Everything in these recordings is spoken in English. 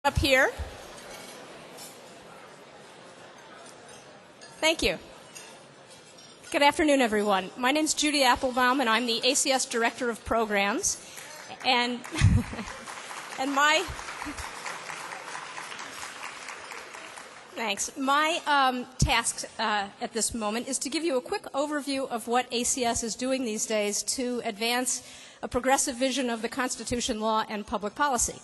Up here. Thank you. Good afternoon, everyone. My name is Judy Applebaum, and I'm the ACS Director of Programs. And my task at this moment is to give you a quick overview of what ACS is doing these days to advance a progressive vision of the Constitution, law, and public policy.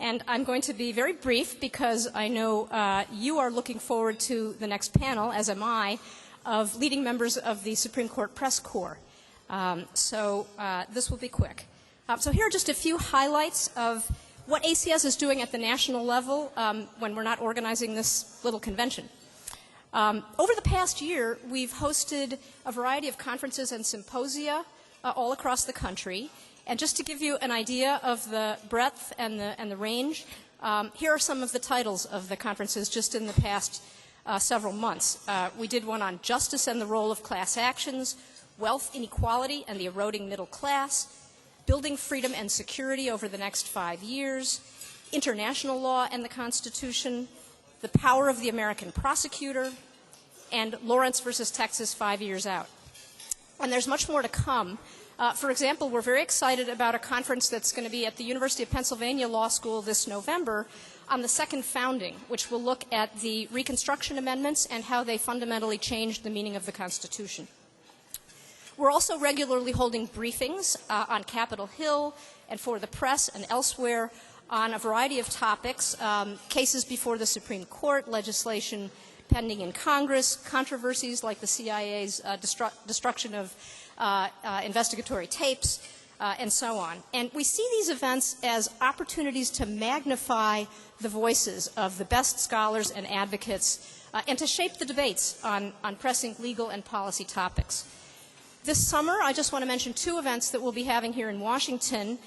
And I'm going to be very brief because I know you are looking forward to the next panel, as am I, of leading members of the Supreme Court Press Corps. So this will be quick. So here are just a few highlights of what ACS is doing at the national level when we're not organizing this little convention. Over the past year, we've hosted a variety of conferences and symposia all across the country. And just to give you an idea of the breadth and the range, here are some of the titles of the conferences just in the past several months. We did one on justice and the role of class actions, wealth inequality and the eroding middle class, building freedom and security over the next 5 years, international law and the Constitution, the power of the American prosecutor, and Lawrence versus Texas 5 years out. And there's much more to come. For example, we're very excited about a conference that's going to be at the University of Pennsylvania Law School this November on the second founding, which will look at the Reconstruction Amendments and how they fundamentally changed the meaning of the Constitution. We're also regularly holding briefings on Capitol Hill and for the press and elsewhere on a variety of topics, cases before the Supreme Court, legislation pending in Congress, controversies like the CIA's destruction of investigatory tapes, and so on. And we see these events as opportunities to magnify the voices of the best scholars and advocates and to shape the debates on pressing legal and policy topics. This summer, I just want to mention two events that we'll be having here in Washington.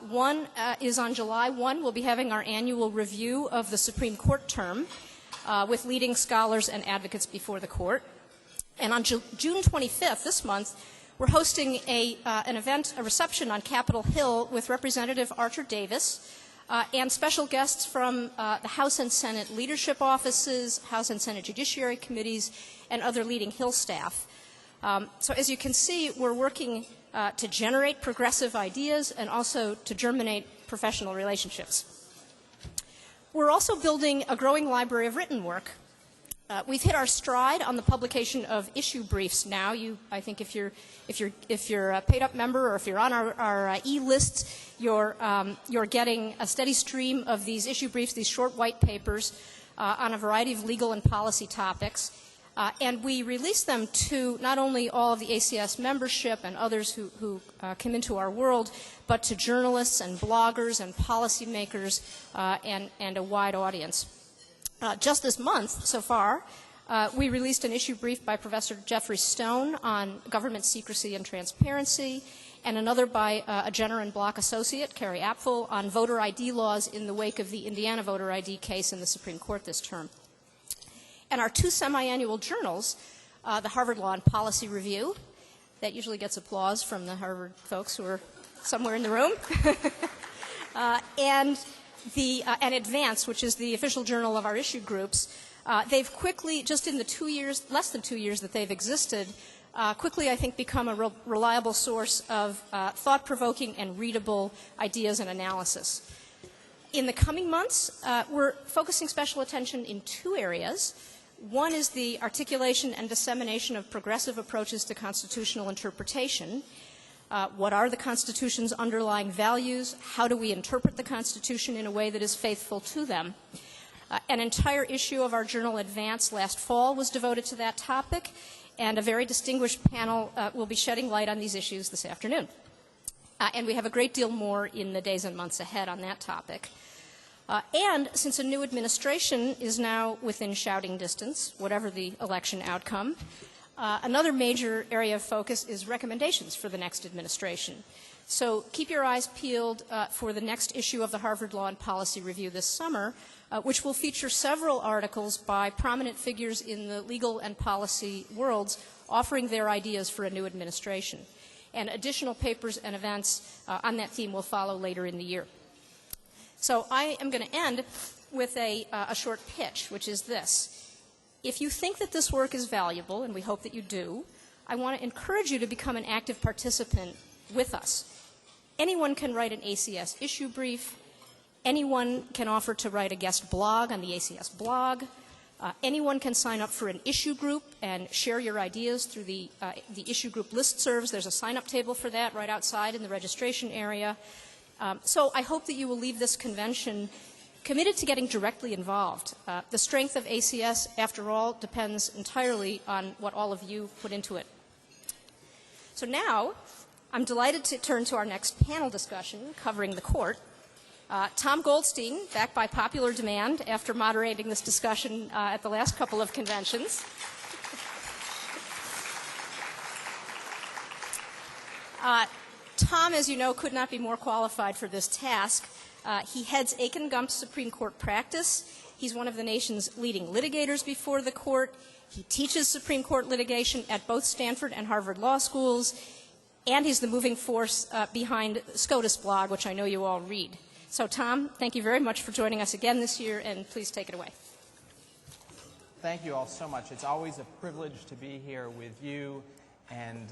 One is on July 1. We'll be having our annual review of the Supreme Court term with leading scholars and advocates before the court. And on June 25th, this month, we're hosting an event, a reception on Capitol Hill with Representative Archer Davis and special guests from the House and Senate leadership offices, House and Senate Judiciary Committees, and other leading Hill staff. So as you can see, we're working to generate progressive ideas and also to germinate professional relationships. We're also building a growing library of written work. We've hit our stride on the publication of issue briefs now. I think if you're a paid-up member or if you're on our e-lists, you're getting a steady stream of these issue briefs, these short white papers on a variety of legal and policy topics. And we release them to not only all of the ACS membership and others who come into our world, but to journalists and bloggers and policymakers and a wide audience. Just this month, so far, we released an issue brief by Professor Jeffrey Stone on government secrecy and transparency, and another by a Jenner and Block associate, Carrie Apfel, on voter ID laws in the wake of the Indiana voter ID case in the Supreme Court this term. And our two semi-annual journals, the Harvard Law and Policy Review, that usually gets applause from the Harvard folks who are somewhere in the room, and Advance, which is the official journal of our issue groups. They've quickly, just in the less than 2 years that they've existed, quickly, I think, become a reliable source of thought-provoking and readable ideas and analysis. In the coming months, we're focusing special attention in two areas. One is the articulation and dissemination of progressive approaches to constitutional interpretation. What are the Constitution's underlying values? How do we interpret the Constitution in a way that is faithful to them? An entire issue of our journal Advance last fall was devoted to that topic, and a very distinguished panel will be shedding light on these issues this afternoon. And we have a great deal more in the days and months ahead on that topic. And since a new administration is now within shouting distance, whatever the election outcome, another major area of focus is recommendations for the next administration. So keep your eyes peeled for the next issue of the Harvard Law and Policy Review this summer, which will feature several articles by prominent figures in the legal and policy worlds offering their ideas for a new administration. And additional papers and events on that theme will follow later in the year. So I am going to end with a short pitch, which is this. If you think that this work is valuable, and we hope that you do, I want to encourage you to become an active participant with us. Anyone can write an ACS issue brief. Anyone can offer to write a guest blog on the ACS blog. Anyone can sign up for an issue group and share your ideas through the issue group listservs. There's a sign-up table for that right outside in the registration area. So I hope that you will leave this convention committed to getting directly involved. The strength of ACS, after all, depends entirely on what all of you put into it. So now, I'm delighted to turn to our next panel discussion covering the court. Tom Goldstein, back by popular demand after moderating this discussion at the last couple of conventions. Tom, as you know, could not be more qualified for this task. He heads Aiken Gump's Supreme Court practice. He's one of the nation's leading litigators before the court. He teaches Supreme Court litigation at both Stanford and Harvard law schools. And he's the moving force behind SCOTUS blog, which I know you all read. So, Tom, thank you very much for joining us again this year, and please take it away. Thank you all so much. It's always a privilege to be here with you and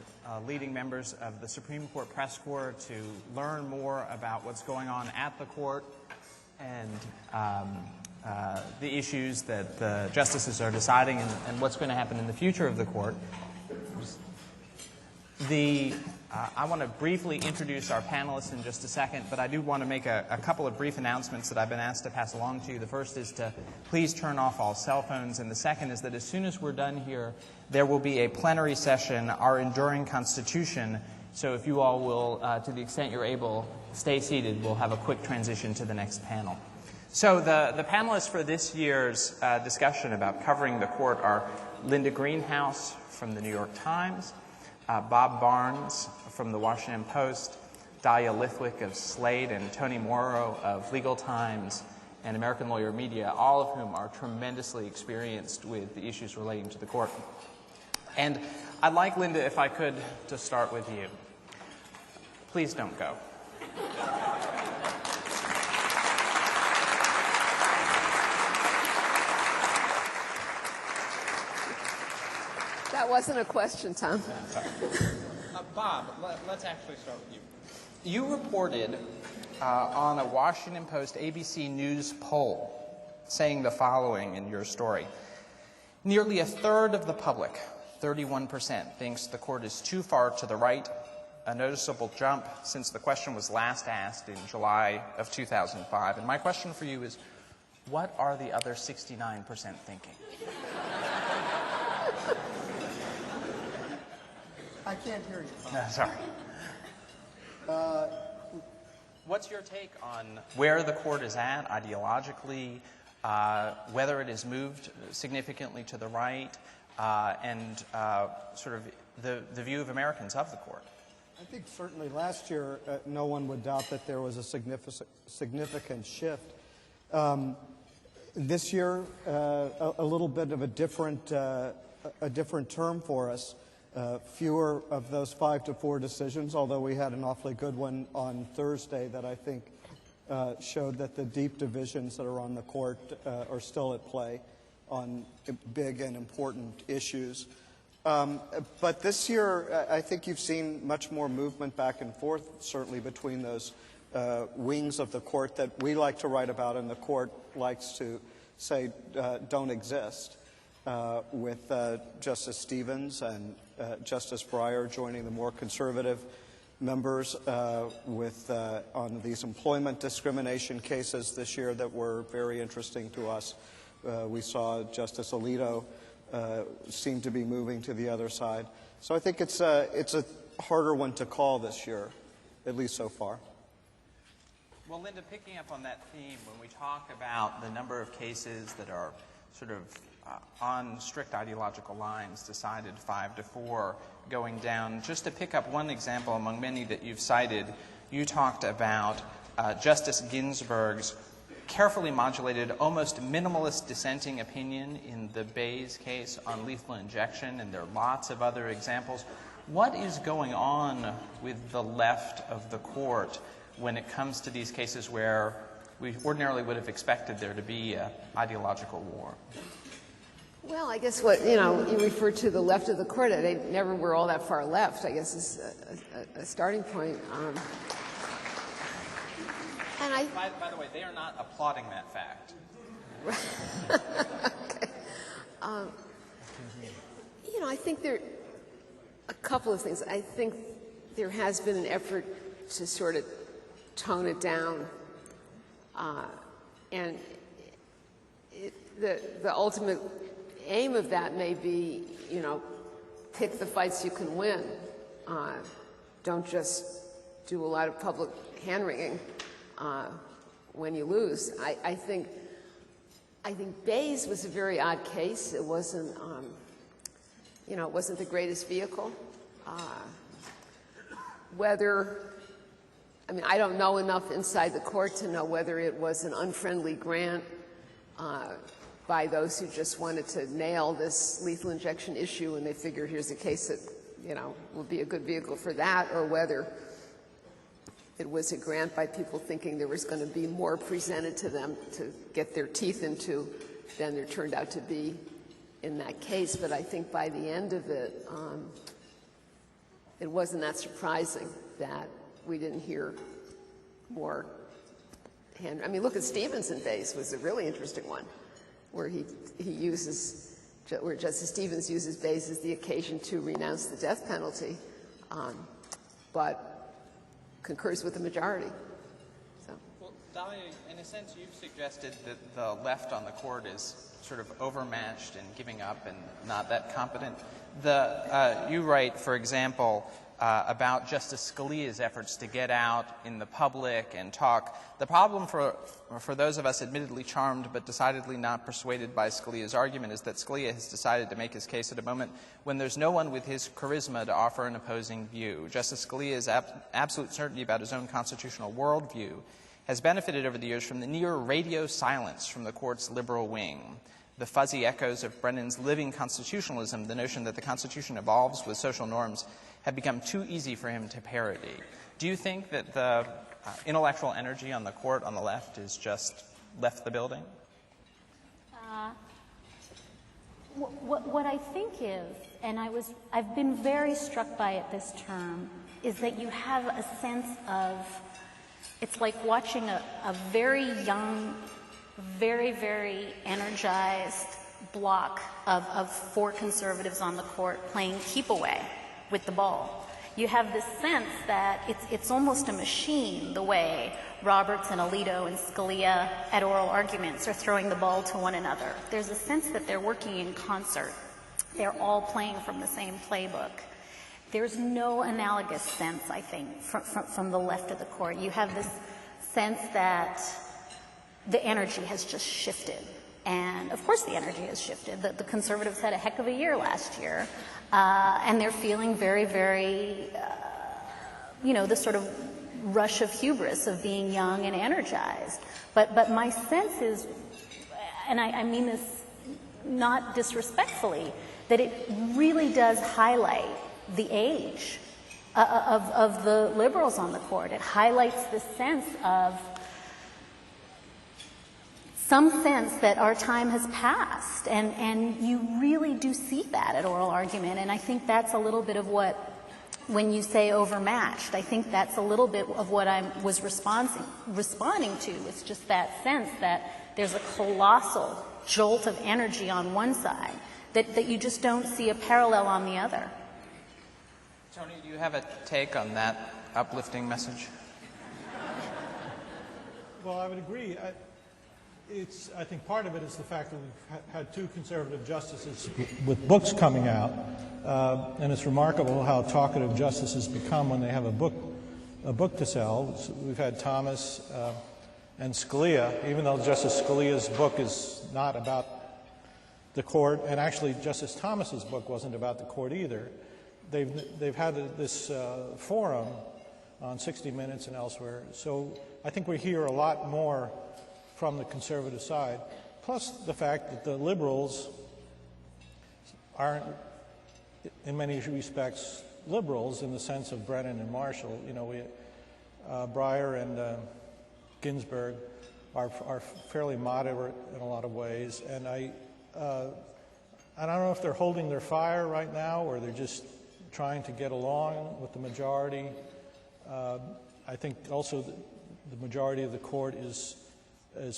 leading members of the Supreme Court Press Corps to learn more about what's going on at the court and the issues that the justices are deciding and what's going to happen in the future of the court. I want to briefly introduce our panelists in just a second, but I do want to make a couple of brief announcements that I've been asked to pass along to you. The first is to please turn off all cell phones, and the second is that as soon as we're done here, there will be a plenary session, Our Enduring Constitution. So if you all will, to the extent you're able, stay seated, we'll have a quick transition to the next panel. So the panelists for this year's discussion about covering the court are Linda Greenhouse from the New York Times, Bob Barnes from the Washington Post, Dahlia Lithwick of Slate, and Tony Morrow of Legal Times and American Lawyer Media, all of whom are tremendously experienced with the issues relating to the court. And I'd like, Linda, if I could, to start with you. Please don't go. That wasn't a question, Tom. Bob, let's actually start with you. You reported on a Washington Post ABC News poll saying the following in your story. Nearly a third of the public, 31%, thinks the court is too far to the right, a noticeable jump since the question was last asked in July of 2005. And my question for you is, what are the other 69% thinking? I can't hear you. No, sorry. What's your take on where the court is at ideologically, whether it has moved significantly to the right, and sort of the view of Americans of the court? I think certainly last year no one would doubt that there was a significant shift. This year, a little bit of a different term for us. Fewer of those 5-4 decisions, although we had an awfully good one on Thursday that I think showed that the deep divisions that are on the court are still at play on big and important issues. But this year, I think you've seen much more movement back and forth, certainly between those wings of the court that we like to write about and the court likes to say don't exist, with Justice Stevens and Justice Breyer joining the more conservative members on these employment discrimination cases this year that were very interesting to us. We saw Justice Alito seem to be moving to the other side. So I think it's a harder one to call this year, at least so far. Well, Linda, picking up on that theme, when we talk about the number of cases that are sort of on strict ideological lines, decided 5-4, going down, just to pick up one example among many that you've cited, you talked about Justice Ginsburg's carefully modulated, almost minimalist dissenting opinion in the Bays case on lethal injection, and there are lots of other examples. What is going on with the left of the court when it comes to these cases where we ordinarily would have expected there to be an ideological war. Well, I guess what, you refer to the left of the court, they never were all that far left, I guess is a starting point. And By the way, they are not applauding that fact. Okay. I think there are a couple of things. I think there has been an effort to sort of tone it down, and the ultimate aim of that may be, pick the fights you can win. Don't just do a lot of public hand-wringing when you lose. I think Bayes was a very odd case. It wasn't, it wasn't the greatest vehicle. I don't know enough inside the court to know whether it was an unfriendly grant by those who just wanted to nail this lethal injection issue, and they figured here's a case that, would be a good vehicle for that, or whether it was a grant by people thinking there was going to be more presented to them to get their teeth into than there turned out to be in that case. But I think by the end of it, it wasn't that surprising that we didn't hear more look at Stevenson Bayes was a really interesting one, where where Justice Stevens uses Bayes as the occasion to renounce the death penalty, but concurs with the majority. So. Well, Dahlia, in a sense, you've suggested that the left on the court is sort of overmatched and giving up and not that competent. You write, for example, about Justice Scalia's efforts to get out in the public and talk. The problem for those of us admittedly charmed but decidedly not persuaded by Scalia's argument is that Scalia has decided to make his case at a moment when there's no one with his charisma to offer an opposing view. Justice Scalia's absolute certainty about his own constitutional worldview has benefited over the years from the near radio silence from the court's liberal wing. The fuzzy echoes of Brennan's living constitutionalism, the notion that the Constitution evolves with social norms, have become too easy for him to parody. Do you think that the intellectual energy on the court on the left is just left the building? What I think is, and I've been very struck by it this term, is that you have a sense of, it's like watching a very young, very, very energized block of four conservatives on the court playing keep away with the ball. You have this sense that it's almost a machine, the way Roberts and Alito and Scalia at oral arguments are throwing the ball to one another. There's a sense that they're working in concert. They're all playing from the same playbook. There's no analogous sense, I think, from the left of the court. You have this sense that the energy has just shifted. And, of course, the energy has shifted. The conservatives had a heck of a year last year. And they're feeling very, very, the sort of rush of hubris of being young and energized. But my sense is, and I mean this not disrespectfully, that it really does highlight the age of the liberals on the court. It highlights the sense of some sense that our time has passed, and you really do see that at oral argument, and I think that's a little bit of what, when you say overmatched, I think that's a little bit of what I was responding to. It's just that sense that there's a colossal jolt of energy on one side that you just don't see a parallel on the other. Tony, do you have a take on that uplifting message? Well, I would agree. I think part of it is the fact that we've had two conservative justices with books coming out, and it's remarkable how talkative justices become when they have a book to sell. We've had Thomas and Scalia, even though Justice Scalia's book is not about the court, and actually Justice Thomas's book wasn't about the court either. They've had this forum on 60 Minutes and elsewhere. So I think we hear a lot more from the conservative side, plus the fact that the liberals aren't, in many respects, liberals in the sense of Brennan and Marshall. Breyer and Ginsburg are fairly moderate in a lot of ways. And I don't know if they're holding their fire right now or they're just trying to get along with the majority. I think also the majority of the court is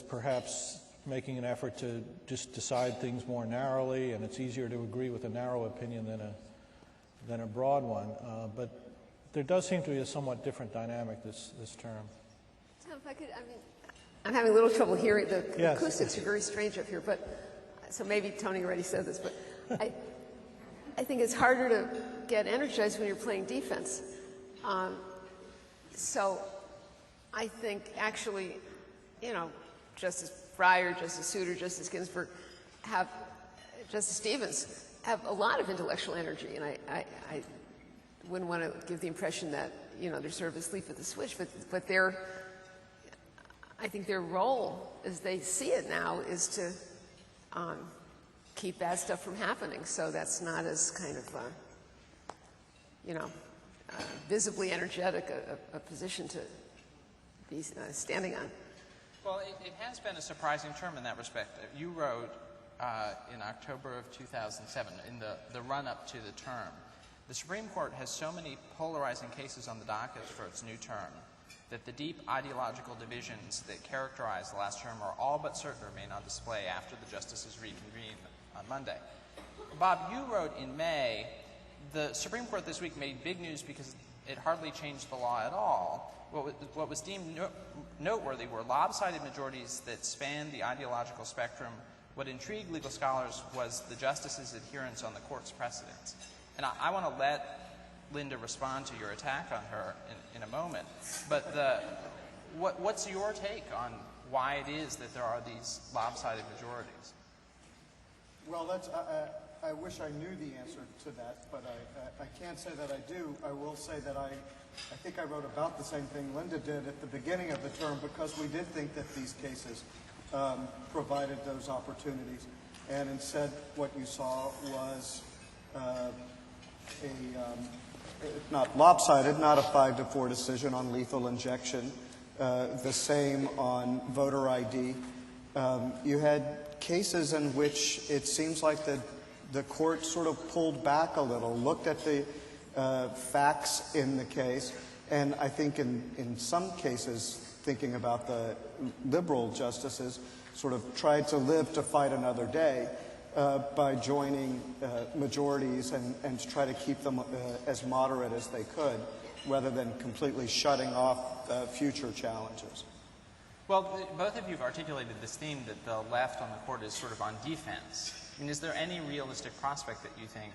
perhaps making an effort to just decide things more narrowly, and it's easier to agree with a narrow opinion than a broad one. But there does seem to be a somewhat different dynamic this term. Tom, if I could, I'm having a little trouble hearing. The Yes. acoustics are very strange up here, but so maybe Tony already said this, but I think it's harder to get energized when you're playing defense. So I think actually, Justice Breyer, Justice Souter, Justice Ginsburg Justice Stevens have a lot of intellectual energy, and I wouldn't want to give the impression that, they're sort of asleep at the switch, but I think their role, as they see it now, is to keep bad stuff from happening. So that's not as kind of, visibly energetic a position to be standing on. Well, it has been a surprising term in that respect. You wrote in October of 2007, in the run-up to the term, the Supreme Court has so many polarizing cases on the docket for its new term that the deep ideological divisions that characterize the last term are all but certain to remain on display after the justices reconvene on Monday. Bob, you wrote in May, the Supreme Court this week made big news because it hardly changed the law at all. What was deemed noteworthy were lopsided majorities that spanned the ideological spectrum. What intrigued legal scholars was the justices' adherence on the court's precedents. And I want to let Linda respond to your attack on her in a moment. But what's your take on why it is that there are these lopsided majorities? Well, I wish I knew the answer to that, but I can't say that I do. I will say that I think I wrote about the same thing Linda did at the beginning of the term, because we did think that these cases provided those opportunities. And instead, what you saw was not lopsided, not a 5-4 decision on lethal injection, the same on voter ID. You had cases in which it seems like the court sort of pulled back a little, looked at the facts in the case, and I think in some cases, thinking about the liberal justices, sort of tried to live to fight another day by joining majorities and try to keep them as moderate as they could, rather than completely shutting off future challenges. Well, both of you have articulated this theme that the left on the court is sort of on defense. I mean, is there any realistic prospect that you think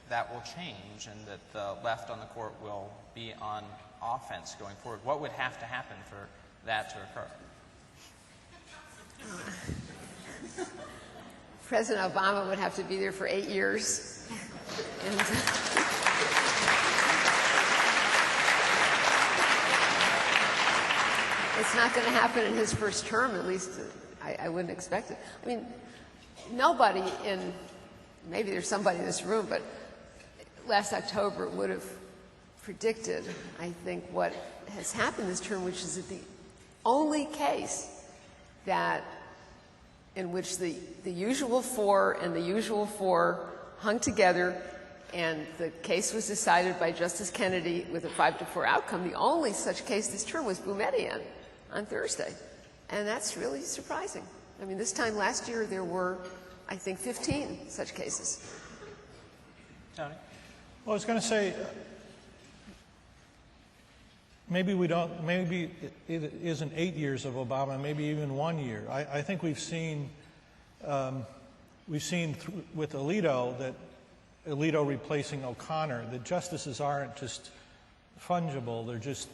that will change and that the left on the court will be on offense going forward? What would have to happen for that to occur? President Obama would have to be there for 8 years. And it's not going to happen in his first term, at least I wouldn't expect it. I mean, nobody maybe there's somebody in this room, but last October would have predicted, I think, what has happened this term, which is that the only case in which the usual four and the usual four hung together and the case was decided by Justice Kennedy with a 5-4 outcome, the only such case this term was Boumediene on Thursday. And that's really surprising. I mean, this time last year there were, I think, 15 such cases. Tony? Well, I was going to say, maybe it isn't 8 years of Obama, maybe even 1 year. I think we've seen with Alito that Alito replacing O'Connor, that justices aren't just fungible, they're just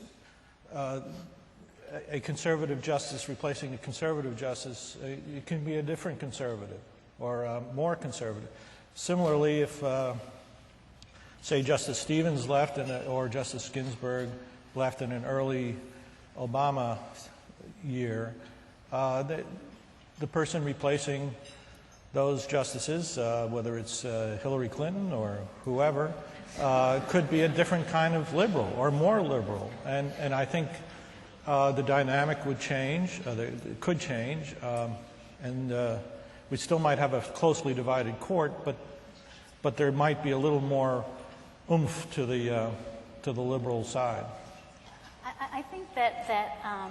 a conservative justice replacing a conservative justice. It can be a different conservative or more conservative. Similarly, if, say, Justice Stevens left or Justice Ginsburg left in an early Obama year, the person replacing those justices, whether it's Hillary Clinton or whoever, could be a different kind of liberal or more liberal. And I think the dynamic would change, it could change, and we still might have a closely divided court, but there might be a little more oomph to the liberal side. I think that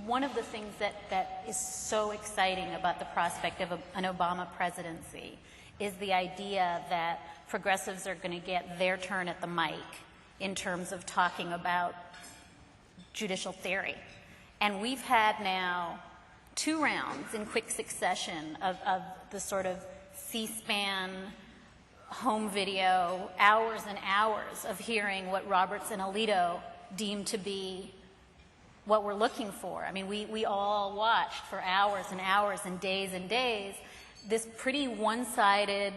one of the things that is so exciting about the prospect of an Obama presidency is the idea that progressives are going to get their turn at the mic in terms of talking about judicial theory. And we've had now 2 rounds in quick succession of the sort of C-SPAN home video, hours and hours of hearing what Roberts and Alito deemed to be what we're looking for. I mean, we all watched for hours and hours and days this pretty one-sided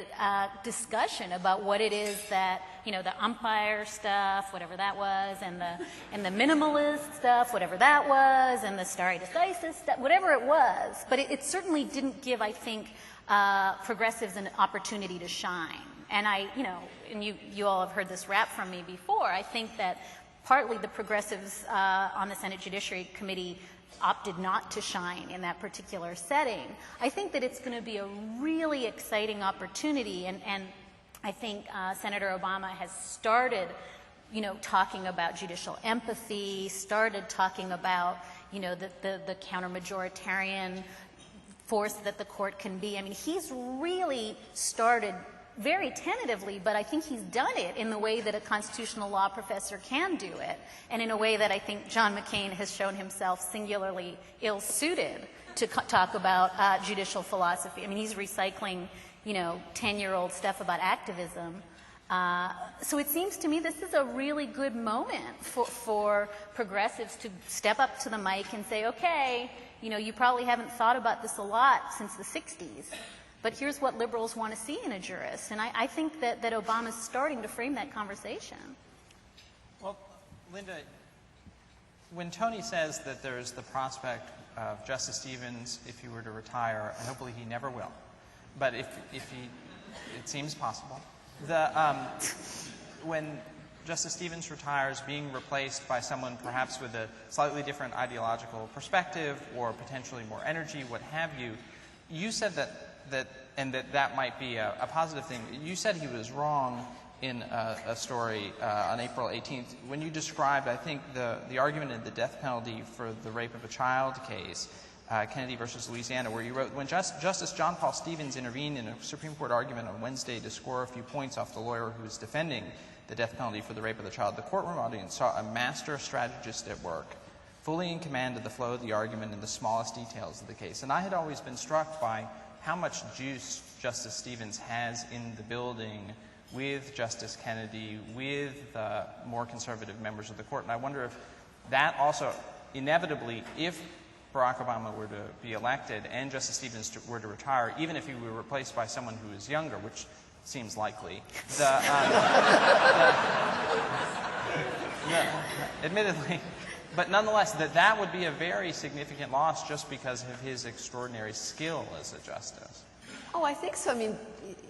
discussion about what it is that, you know, the umpire stuff, whatever that was, and the minimalist stuff, whatever that was, and the stare decisis stuff, whatever it was. But it certainly didn't give, I think, progressives an opportunity to shine. And and you all have heard this rap from me before. I think that partly the progressives on the Senate Judiciary Committee opted not to shine in that particular setting. I think that it's going to be a really exciting opportunity, and I think Senator Obama has started, talking about judicial empathy, started talking about, the counter-majoritarian force that the court can be. I mean, he's really started very tentatively, but I think he's done it in the way that a constitutional law professor can do it, and in a way that I think John McCain has shown himself singularly ill-suited to talk about judicial philosophy. I mean, he's recycling, 10-year-old stuff about activism. So it seems to me this is a really good moment for progressives to step up to the mic and say, okay, you probably haven't thought about this a lot since the 60s. But here's what liberals want to see in a jurist. And I think that Obama's starting to frame that conversation. Well, Linda, when Tony says that there's the prospect of Justice Stevens, if he were to retire, and hopefully he never will, but if he, it seems possible, when Justice Stevens retires, being replaced by someone perhaps with a slightly different ideological perspective or potentially more energy, what have you, you said that might be a positive thing. You said he was wrong in a story on April 18th when you described, I think, the argument in the death penalty for the rape of a child case, Kennedy versus Louisiana, where you wrote, when Justice John Paul Stevens intervened in a Supreme Court argument on Wednesday to score a few points off the lawyer who was defending the death penalty for the rape of the child, the courtroom audience saw a master strategist at work, fully in command of the flow of the argument and the smallest details of the case. And I had always been struck by how much juice Justice Stevens has in the building with Justice Kennedy, with more conservative members of the court. And I wonder if that also, inevitably, if Barack Obama were to be elected and Justice Stevens were to retire, even if he were replaced by someone who is younger, which seems likely, admittedly, but nonetheless, that would be a very significant loss just because of his extraordinary skill as a justice. Oh, I think so. I mean,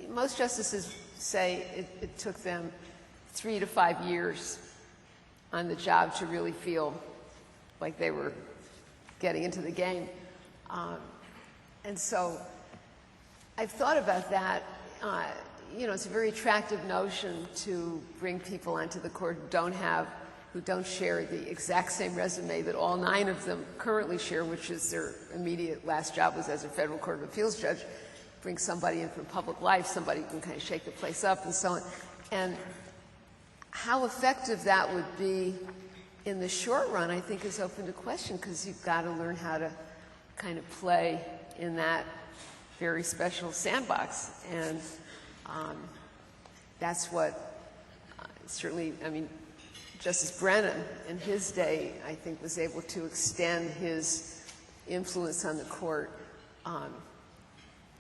most justices say it took them 3 to 5 years on the job to really feel like they were getting into the game. And so I've thought about that. It's a very attractive notion to bring people onto the court who don't share the exact same resume that all 9 of them currently share, which is their immediate last job was as a federal court of appeals judge. Bring somebody in from public life, somebody who can kind of shake the place up and so on. And how effective that would be in the short run, I think, is open to question, because you've got to learn how to kind of play in that very special sandbox. And that's what certainly, I mean, Justice Brennan, in his day, I think, was able to extend his influence on the court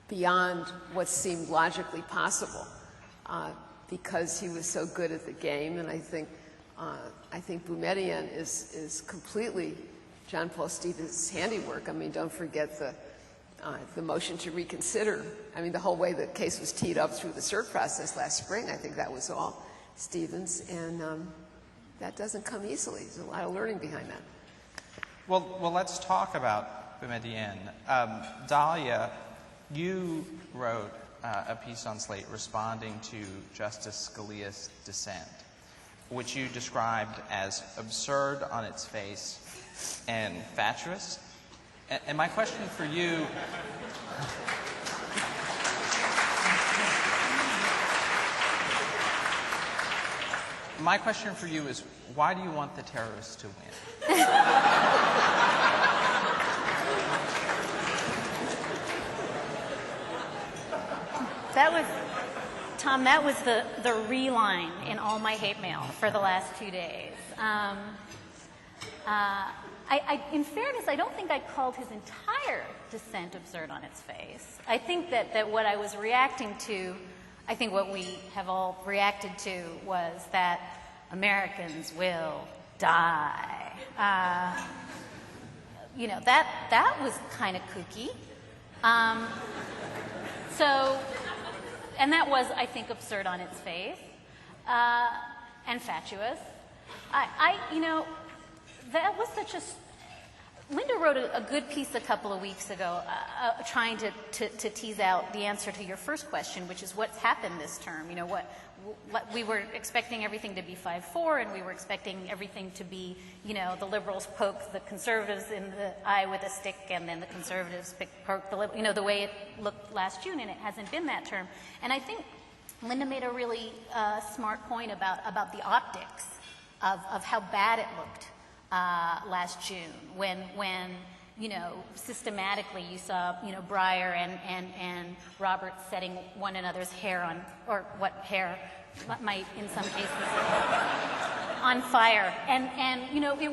beyond what seemed logically possible because he was so good at the game. And I think Boumediene is completely John Paul Stevens' handiwork. I mean, don't forget the motion to reconsider. I mean, the whole way the case was teed up through the cert process last spring, I think that was all Stevens. And that doesn't come easily. There's a lot of learning behind that. Well, let's talk about Boumediene. Dahlia, you wrote a piece on Slate responding to Justice Scalia's dissent, which you described as absurd on its face and fatuous. And my question for you... My question for you is, why do you want the terrorists to win? Tom, that was the reline in all my hate mail for the last 2 days. In fairness, I don't think I called his entire dissent absurd on its face. I think that what I was reacting to, I think what we have all reacted to was that Americans will die. That was kind of kooky. And that was, I think, absurd on its face and fatuous. That was such a... Linda wrote a good piece a couple of weeks ago trying to tease out the answer to your first question, which is what's happened this term. What we were expecting everything to be 5-4, and we were expecting everything to be, the liberals poke the conservatives in the eye with a stick, and then the conservatives poke the way it looked last June, and it hasn't been that term. And I think Linda made a really smart point about the optics of how bad it looked last June when systematically you saw, Breyer and Roberts setting one another's hair on, or what hair might in some cases, on fire. And it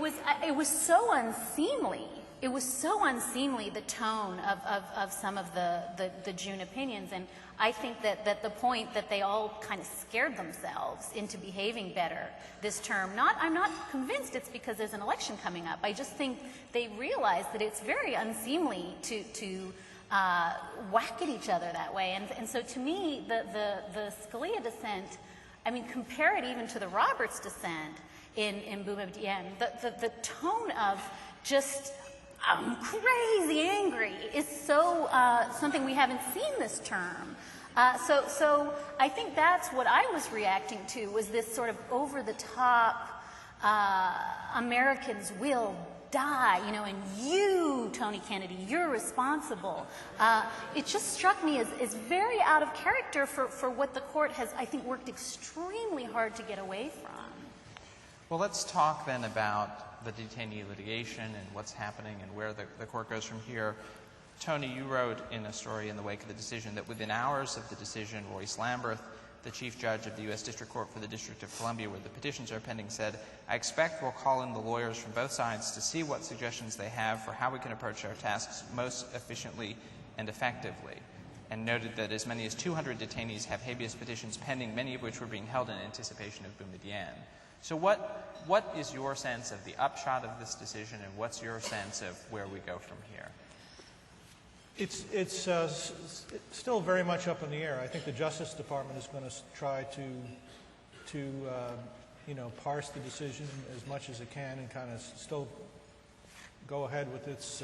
was so unseemly. It was so unseemly, the tone of some of the June opinions. And I think that the point that they all kind of scared themselves into behaving better this term, I'm not convinced it's because there's an election coming up. I just think they realized that it's very unseemly to whack at each other that way. And so to me, the Scalia dissent, compare it even to the Roberts dissent in Boumediene, the tone of just... I'm crazy angry is so something we haven't seen this term. So I think that's what I was reacting to, was this sort of over-the-top Americans will die, and you, Tony Kennedy, you're responsible. It just struck me as very out of character for what the court has, I think, worked extremely hard to get away from. Well, let's talk then about the detainee litigation and what's happening and where the court goes from here. Tony, you wrote in a story in the wake of the decision that within hours of the decision, Royce Lamberth, the chief judge of the U.S. District Court for the District of Columbia, where the petitions are pending, said, "I expect we'll call in the lawyers from both sides to see what suggestions they have for how we can approach our tasks most efficiently and effectively," and noted that as many as 200 detainees have habeas petitions pending, many of which were being held in anticipation of Boumediene. So what is your sense of the upshot of this decision, and what's your sense of where we go from here? It's still very much up in the air. I think the Justice Department is going to try to parse the decision as much as it can and kind of still go ahead with its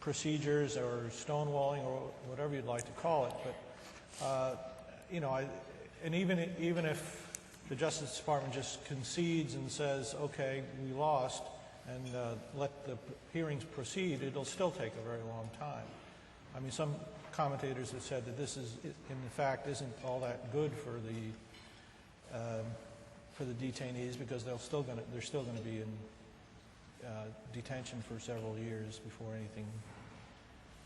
procedures or stonewalling or whatever you'd like to call it. But and even if the Justice Department just concedes and says, okay, we lost, and let the hearings proceed, it'll still take a very long time. Some commentators have said that this in fact, isn't all that good for the detainees, because they're still going to be in detention for several years before anything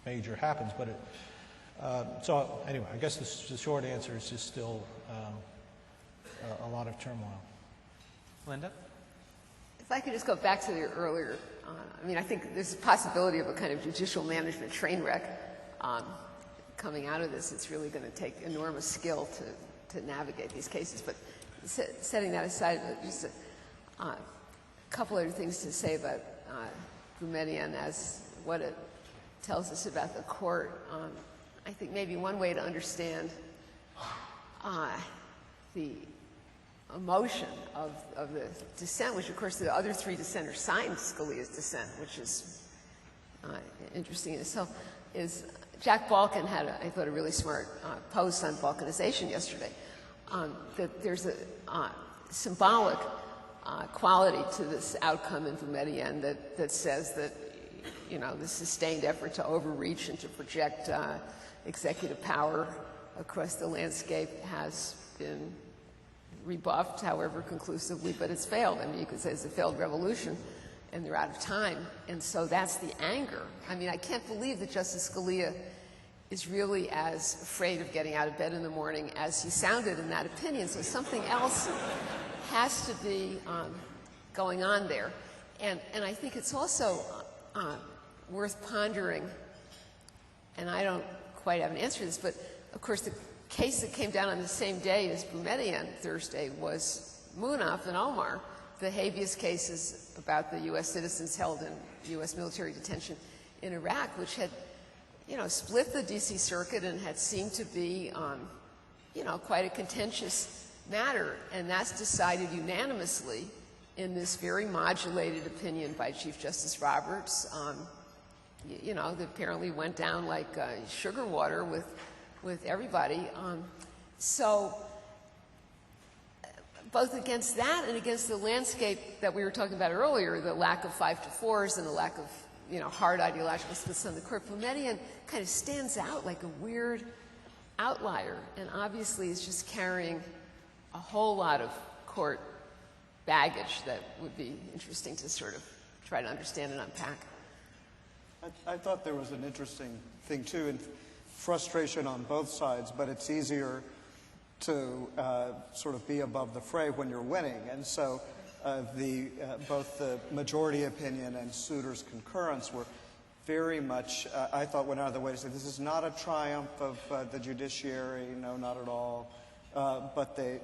major happens. But so anyway, I guess the short answer is just still a lot of turmoil. Linda? If I could just go back to the earlier, I think there's a possibility of a kind of judicial management train wreck coming out of this. It's really going to take enormous skill to navigate these cases. But setting that aside, just a couple other things to say about Boumediene as what it tells us about the court. I think maybe one way to understand the emotion of the dissent, which of course the other three dissenters signed Scalia's dissent, which is interesting in itself, is Jack Balkin had, I thought, a really smart post on balkanization yesterday, that there's a symbolic quality to this outcome in Boumediene that says that, you know, the sustained effort to overreach and to project executive power across the landscape has been rebuffed, however conclusively, but it's failed. I mean, you could say it's a failed revolution, and they're out of time. And so that's the anger. I mean, I can't believe that Justice Scalia is really as afraid of getting out of bed in the morning as he sounded in that opinion. So something else has to be going on there. And I think it's also worth pondering, and I don't quite have an answer to this, but of course the case that came down on the same day as Boumediene Thursday was Munaf and Omar, the habeas cases about the U.S. citizens held in U.S. military detention in Iraq, which had, you know, split the D.C. Circuit and had seemed to be, you know, quite a contentious matter. And that's decided unanimously in this very modulated opinion by Chief Justice Roberts. You know, that apparently went down like sugar water with everybody. So both against that and against the landscape that we were talking about earlier, the lack of 5-4s and the lack of, you know, hard ideological splits on the court, Boumediene kind of stands out like a weird outlier, and obviously is just carrying a whole lot of court baggage that would be interesting to sort of try to understand and unpack. I thought there was an interesting thing too, and frustration on both sides, but it's easier to sort of be above the fray when you're winning. And so both the majority opinion and Souter's concurrence were very much, I thought, went out of the way to say this is not a triumph of the judiciary, no, not at all. But they,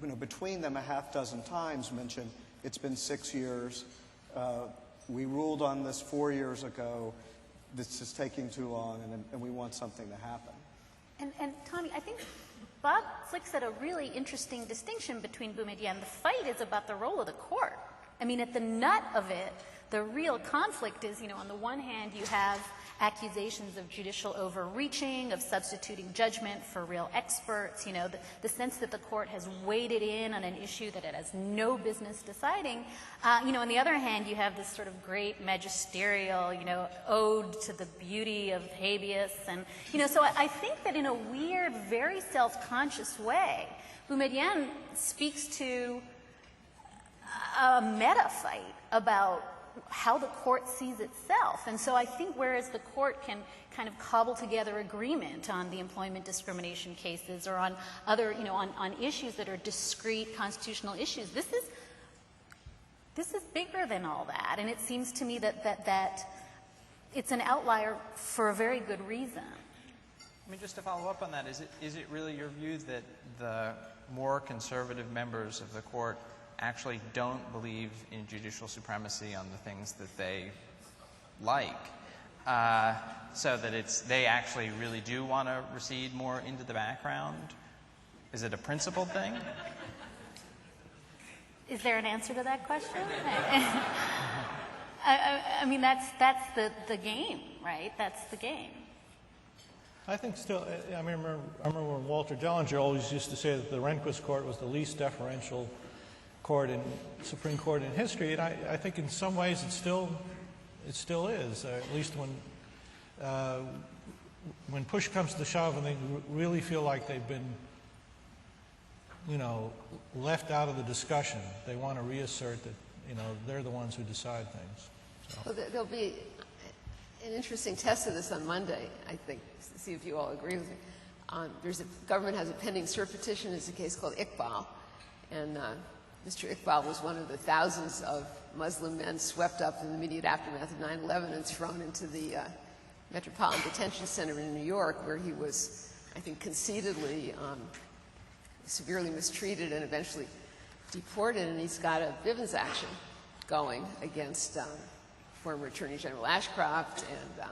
you know, between them a half dozen times mentioned it's been 6 years. We ruled on this 4 years ago. This is taking too long, and we want something to happen. And Tommy, I think Bob Flick said a really interesting distinction between Boumediene. The fight is about the role of the court. I mean, at the nut of it, the real conflict is, you know, on the one hand, you have accusations of judicial overreaching, of substituting judgment for real experts, you know, the sense that the court has waded in on an issue that it has no business deciding. You know, on the other hand, you have this sort of great magisterial, you know, ode to the beauty of habeas. And, you know, so I think that in a weird, very self-conscious way, Boumediene speaks to a meta fight about how the court sees itself. And so I think whereas the court can kind of cobble together agreement on the employment discrimination cases or on other, you know, on issues that are discrete constitutional issues, this is bigger than all that. And it seems to me that it's an outlier for a very good reason. I mean, just to follow up on that, is it really your view that the more conservative members of the court actually don't believe in judicial supremacy on the things that they like, so that they actually really do want to recede more into the background? Is it a principled thing? Is there an answer to that question? I mean, that's the game, right? That's the game. I think still, I remember when Walter Dellinger always used to say that the Rehnquist court was the least deferential Supreme Court in history, and I think in some ways it still is. At least when push comes to shove and they really feel like they've been, you know, left out of the discussion, they want to reassert that, you know, they're the ones who decide things. So. Well, there'll be an interesting test of this on Monday, I think, to see if you all agree with me. Government has a pending cert petition. It's a case called Iqbal, and Mr. Iqbal was one of the thousands of Muslim men swept up in the immediate aftermath of 9/11 and thrown into the Metropolitan Detention Center in New York, where he was, I think, conceitedly severely mistreated and eventually deported. And he's got a Bivens action going against former Attorney General Ashcroft and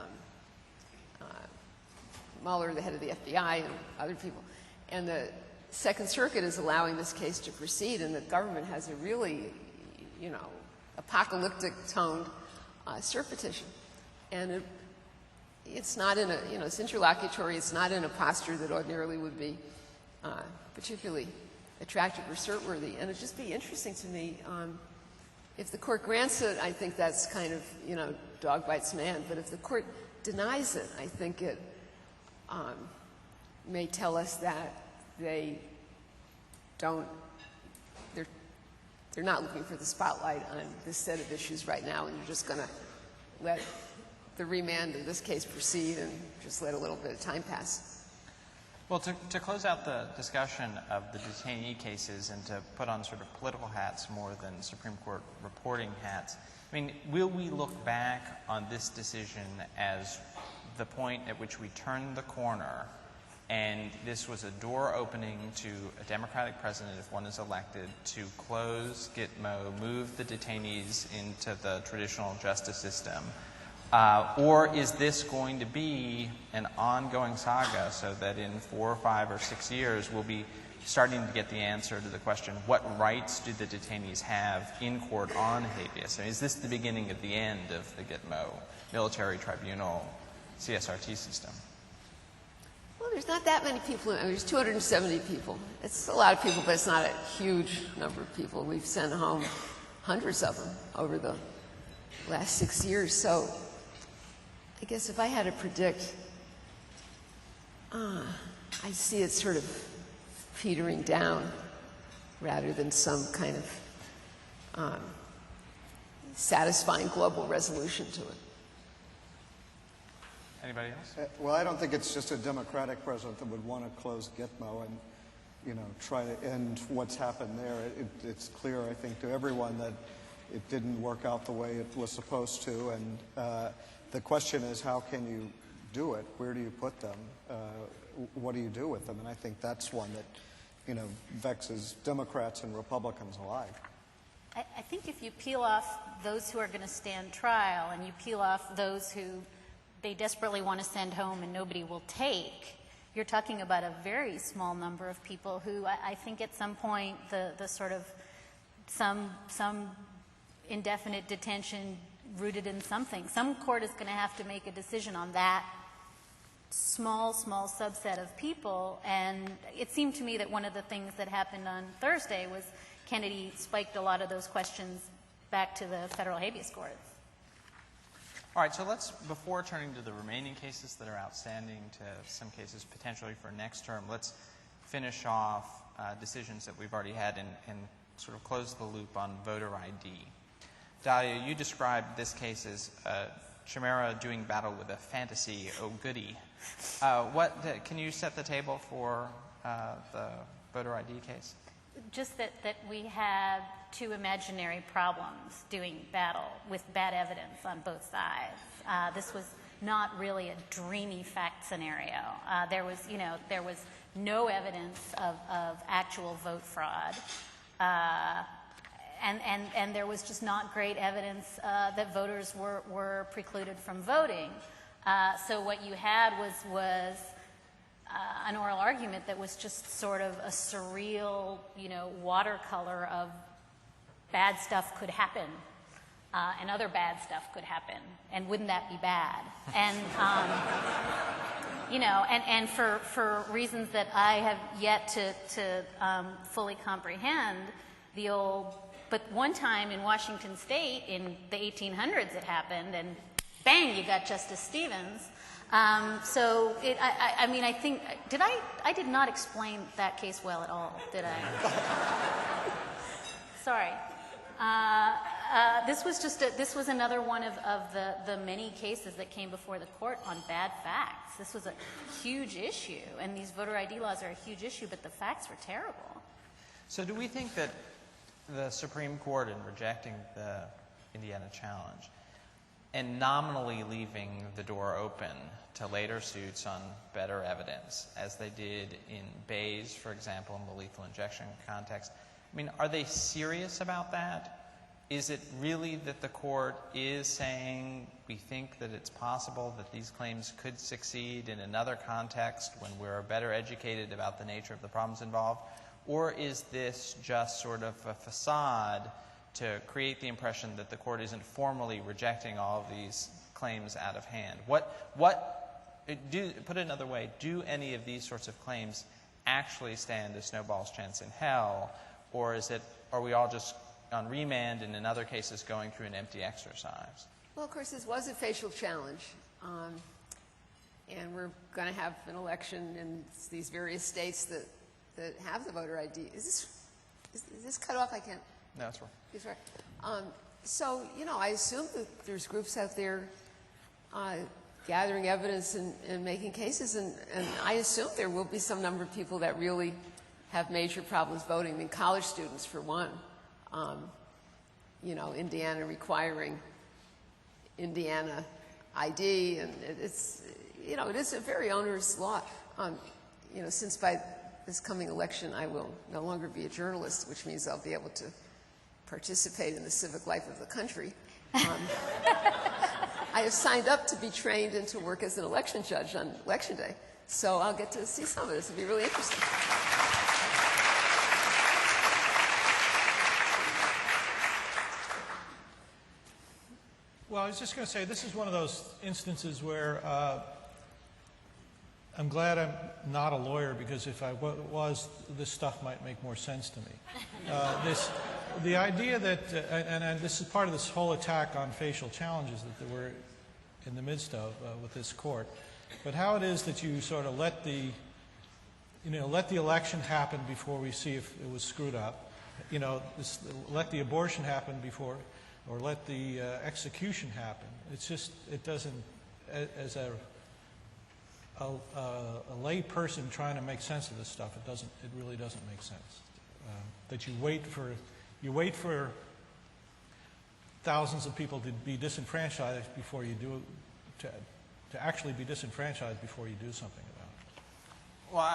Mueller, the head of the FBI, and other people. And Second Circuit is allowing this case to proceed, and the government has a really, apocalyptic toned cert petition. And it's not in a, it's interlocutory, it's not in a posture that ordinarily would be particularly attractive or cert-worthy. And it'd just be interesting to me, if the court grants it, I think that's kind of, dog bites man. But if the court denies it, I think it may tell us that they don't, they're not looking for the spotlight on this set of issues right now, and you're just going to let the remand of this case proceed and just let a little bit of time pass. Well, to close out the discussion of the detainee cases and to put on sort of political hats more than Supreme Court reporting hats, I mean, will we look back on this decision as the point at which we turned the corner and this was a door opening to a Democratic president, if one is elected, to close Gitmo, move the detainees into the traditional justice system? Or is this going to be an ongoing saga so that in 4 or 5 or 6 years we'll be starting to get the answer to the question, what rights do the detainees have in court on habeas? I mean, is this the beginning of the end of the Gitmo military tribunal CSRT system? Well, there's not that many people. I mean, there's 270 people. It's a lot of people, but it's not a huge number of people. We've sent home hundreds of them over the last 6 years. So I guess if I had to predict, I see it sort of petering down rather than some kind of satisfying global resolution to it. Anybody else? Well, I don't think it's just a Democratic president that would want to close Gitmo and, try to end what's happened there. It's clear, I think, to everyone that it didn't work out the way it was supposed to, and the question is, how can you do it? Where do you put them? What do you do with them? And I think that's one that, vexes Democrats and Republicans alike. I think if you peel off those who are going to stand trial and you peel off those who they desperately want to send home and nobody will take, you're talking about a very small number of people who I think at some point the sort of some indefinite detention rooted in something. Some court is going to have to make a decision on that small subset of people, and it seemed to me that one of the things that happened on Thursday was Kennedy spiked a lot of those questions back to the federal habeas courts. All right, so let's, before turning to the remaining cases that are outstanding, to some cases potentially for next term, let's finish off decisions that we've already had and sort of close the loop on voter ID. Dahlia, you described this case as Chimera doing battle with a fantasy, oh goody. Can you set the table for the voter ID case? Just that we had two imaginary problems doing battle with bad evidence on both sides. This was not really a dreamy fact scenario. There was no evidence of actual vote fraud. And there was just not great evidence that voters were precluded from voting. So what you had was an oral argument that was just sort of a surreal, watercolor of bad stuff could happen, and other bad stuff could happen, and wouldn't that be bad? And and for reasons that I have yet to fully comprehend, but one time in Washington State in the 1800s it happened, and bang, you got Justice Stevens. So I think, I did not explain that case well at all, did I? Sorry. This was another one of the many cases that came before the court on bad facts. This was a huge issue, and these voter ID laws are a huge issue, but the facts were terrible. So do we think that the Supreme Court, in rejecting the Indiana challenge and nominally leaving the door open to later suits on better evidence, as they did in Bayes, for example, in the lethal injection context, I mean, are they serious about that? is it really that the court is saying we think that it's possible that these claims could succeed in another context when we're better educated about the nature of the problems involved? Or is this just sort of a facade to create the impression that the court isn't formally rejecting all of these claims out of hand? Put it another way, do any of these sorts of claims actually stand a snowball's chance in hell? Or are we all just on remand and in other cases going through an empty exercise? Well, of course, this was a facial challenge. And we're going to have an election in these various states that have the voter ID. Is this cut off? I can't. No, that's right. It's right. So, I assume that there's groups out there gathering evidence and making cases, and I assume there will be some number of people that really have major problems voting. I mean, college students, for one. Indiana requiring Indiana ID, and it is a very onerous law. Since by this coming election I will no longer be a journalist, which means I'll be able to participate in the civic life of the country. I have signed up to be trained and to work as an election judge on Election Day, so I'll get to see some of this. It'll be really interesting. Well, I was just going to say, this is one of those instances where I'm glad I'm not a lawyer, because if I was, this stuff might make more sense to me. The idea that, and this is part of this whole attack on facial challenges that we're in the midst of with this court, but how it is that you sort of let the election happen before we see if it was screwed up, let the abortion happen before, or let the execution happen. It doesn't, as a lay person trying to make sense of this stuff, it really doesn't make sense. That you wait for thousands of people to be disenfranchised before you do, to actually be disenfranchised before you do something about it. Well,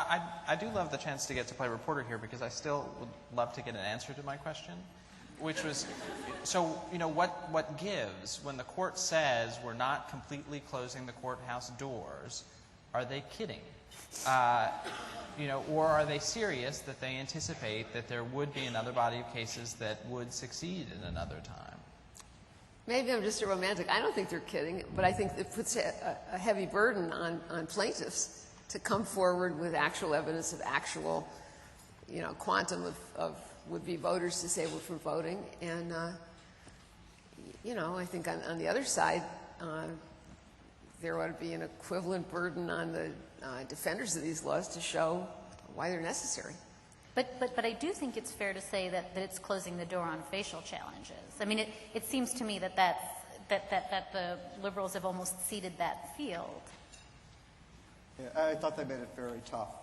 I do love the chance to get to play reporter here, because I still would love to get an answer to my question, which was, what gives when the court says we're not completely closing the courthouse doors? Are they kidding? Or are they serious that they anticipate that there would be another body of cases that would succeed in another time? Maybe I'm just a romantic. I don't think they're kidding, but I think it puts a heavy burden on plaintiffs to come forward with actual evidence of actual, quantum of would-be voters disabled from voting. And, I think on the other side, there ought to be an equivalent burden on the defenders of these laws to show why they're necessary. But I do think it's fair to say that it's closing the door on facial challenges. I mean, it seems to me that the liberals have almost ceded that field. Yeah, I thought they made it very tough